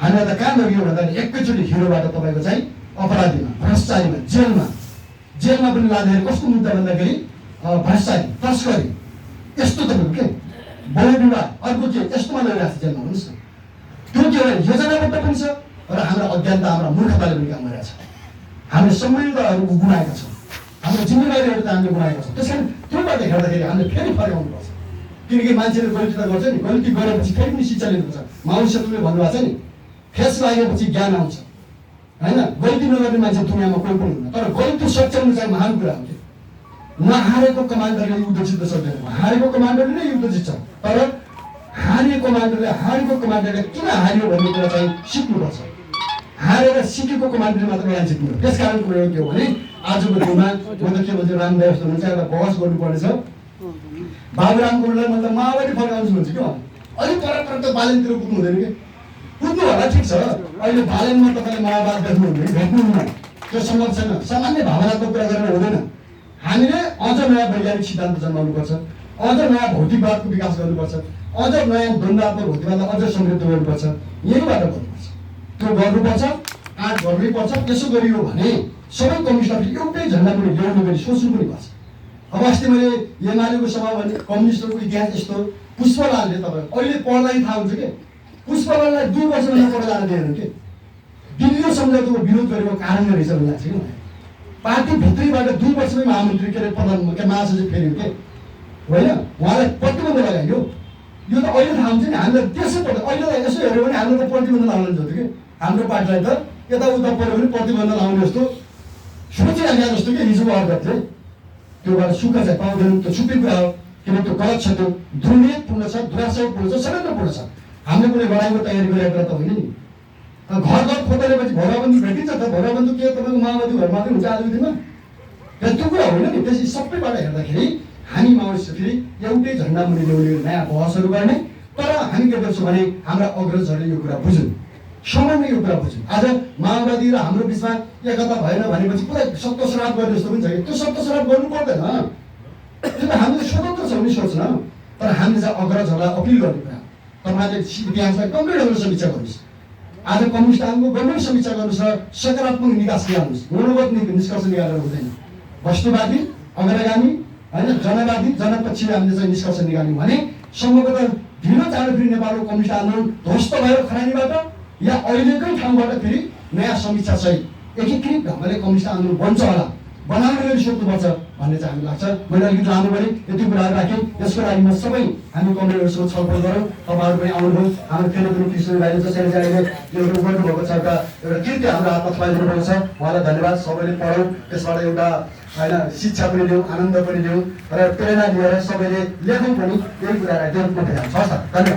हामीलाई त कहाँ लगियो भन्दाखेरि एकैचोटि हिरोबाट तपाईँको चाहिँ अपराधीमा, भ्रष्टाचारीमा, जेलमा पनि लाँदाखेरि कस्तो मुद्दा भन्दाखेरि भ्रष्टाचारी, तस्करी, यस्तो तपाईँको के बहुविवाह, अर्को के यस्तोमा लगिरहेको छ जेलमा भन्नुहोस् न। त्यो के हो योजनाबद्ध पनि छ र हाम्रो अज्ञानता, हाम्रो मूर्खताले पनि काम गरिरहेको छ। हामीले संवेदनताहरू गुमाएका छौँ, हाम्रो जिम्मेवारीहरू त हामीले गुमाएका छौँ। त्यस कारण त्योबाट हेर्दाखेरि हामीले फेरि फर्काउनुपर्छ। किनकि मान्छेले गल्ती त गर्छ नि, गल्ती गरेपछि फेरि पनि शिक्षा लिनुपर्छ। माओ सेतुले भन्नुभएको छ नि, फेस लागेपछि ज्ञान आउँछ होइन। गल्ती नगर्ने मान्छे दुनियाँमा कोही पनि हुन्न, तर गल्ती सच्याउनु चाहिँ महान कुरा हो। नहारेको कमान्डरले युद्ध जित्न सक्दैन, हारेको कमान्डरले नै युद्ध जित्छ। तर हारेको कमान्डरले किन हार्यो भन्ने कुरा चाहिँ सिक्नुपर्छ। हारेर सिकेको कमान्डरले मात्र यहाँ जित्नु हो। त्यस कारण कुरो के हो भने आजको दिनमा म त के भन्छु, रामदास हुनुहुन्छ एउटा बहस गर्नुपर्नेछ। बाबुराम गुरुङलाई मतलब माओवादी फर्काउँछु भन्छ क्या, अलिक पर त बालेनतिर पुग्नु हुँदैन कि, पुग्नु होला ठिक छ। अहिले बालेनमा तपाईँले माओवाद भेट्नुहुन्न, त्यो सम्भव छैन। सामान्य भावनात्मक कुरा गरेर हुँदैन। हामीले अझ नयाँ वैज्ञानिक सिद्धान्त जन्माउनुपर्छ, अझ नयाँ भौतिकवादको विकास गर्नुपर्छ, अझ नयाँ द्वन्द्वात्मक भौतिकवादलाई अझ समृद्ध गर्नुपर्छ। यहीँबाट गर्नुपर्छ, त्यो गर्नुपर्छ, आँट गर्नैपर्छ। त्यसो गरियो भने सबै कम्युनिस्टहरूले एउटै झन्डा पनि ल्याउनु पनि सोच्नु पनि पर्छ। अब अस्ति मैले एमालेको सभा भने कम्युनिस्टहरूको इतिहास यस्तो, पुष्पलालले तपाईँ अहिले पढ्दा थाहा हुन्छ कि पुष्पलाललाई 2 वर्षमा पढ जान दिएन कि, दिल्ली सम्झौताको विरोध गरेको कारणले रहेछ भन्ने लाग्छ कि। पार्टी भित्रैबाट 2 वर्षमै महामन्त्री के अरे प्रधानमन्त्री महासचिव फेरि के होइन, उहाँलाई प्रतिबन्ध लगाइयो। यो त अहिले थाहा हुन्छ नि, हामीलाई त्यसै पर्छ। अहिले यसो हेऱ्यो भने हामीले त प्रतिबन्ध लाउनु जस्तो कि, हाम्रो पार्टीलाई त यताउता पऱ्यो भने प्रतिबन्ध लाउने जस्तो सोचिराखेका जस्तो कि हिजोको अर्गतले। त्योबाट सुख चाहिँ पाउँदैन, त्यो छुट्टै कुरा हो। किनकि त्यो गलत छ, त्यो दुर्नीतिपूर्ण छ, दुराशयपूर्ण छ, षड्यन्त्रपूर्ण छ। हामीले कुनै लडाइँको तयारी गरेको कुरा त होइन नि। घर खोतलेपछि भोगाबन्दी भेटिन्छ त, भोगाबन्दी के तपाईँको माओवादी घर मात्रै हुन्छ आजको दिनमा, त्यो कुरा होइन नि। त्यसै सबैबाट हेर्दाखेरि हामी माओवादी फेरि एउटै झन्डा मुनि ल्याउने नयाँ बहसहरू गर्ने। तर हामी के गर्छौँ भने हाम्रा अग्रजहरूले यो कुरा बुझ्यौँ, समयमै यो कुरा बुझ्यौँ। आज माओवादी र हाम्रो बिचमा एकता भएन भनेपछि पुरै सत्य श्राप गर्ने जस्तो पनि छ कि, त्यो सत्य श्राप गर्नु पर्दैन। त्यो त हामीले स्वतन्त्र छ भने सोच्न, तर हामीले चाहिँ अग्रजहरूलाई अपिल गर्ने कुरा। तपाईँले इतिहासलाई गम्भीर ढङ्गले समीक्षा गर्नुहोस्। आज कम्युनिस्ट आन्दोलनको गम्भीर समीक्षा गर्नुहोस् र सकारात्मक निकास निकाल्नुहोस्। गुणवत निष्कर्ष निकालेर हुँदैन। वस्तुवादी, अग्रगामी होइन, जनवादी, जनपक्षी हामीले चाहिँ निष्कर्ष निकाल्यौँ भने सम्भवतः ढिलो चाँडो फेरि नेपालको कम्युनिस्ट आन्दोलन ध्वस्त भयो खरानीबाट, या अहिलेकै ठाउँबाट फेरि नयाँ समीक्षा सहित एकीकृत ढङ्गले कम्युनिस्ट आन्दोलन बन्छ होला, बनाउने गरी सोध्नुपर्छ भन्ने चाहिँ हामीलाई लाग्छ। मैले अलिकति लानु पऱ्यो, यति कुराहरू राखेँ। यसको लागि म सबै हामी कमरेडहरूसँग छलफल गरौँ। तपाईँहरू पनि आउनुभयो, हाम्रो फेरि पनि कृष्ण भाइले जसरी चाहिँ यो गर्नुभएको छ, एउटा कृत्य हाम्रो हातमा थुवाइदिनु भएको छ। उहाँलाई धन्यवाद। सबैले पढौँ, त्यसबाट एउटा होइन शिक्षा पनि लिउँ, आनन्द पनि लिउँ र प्रेरणा लिएर सबैले लेखौँ पनि। यही कुरालाई देख्नु पर्छ। हस् त, धन्यवाद।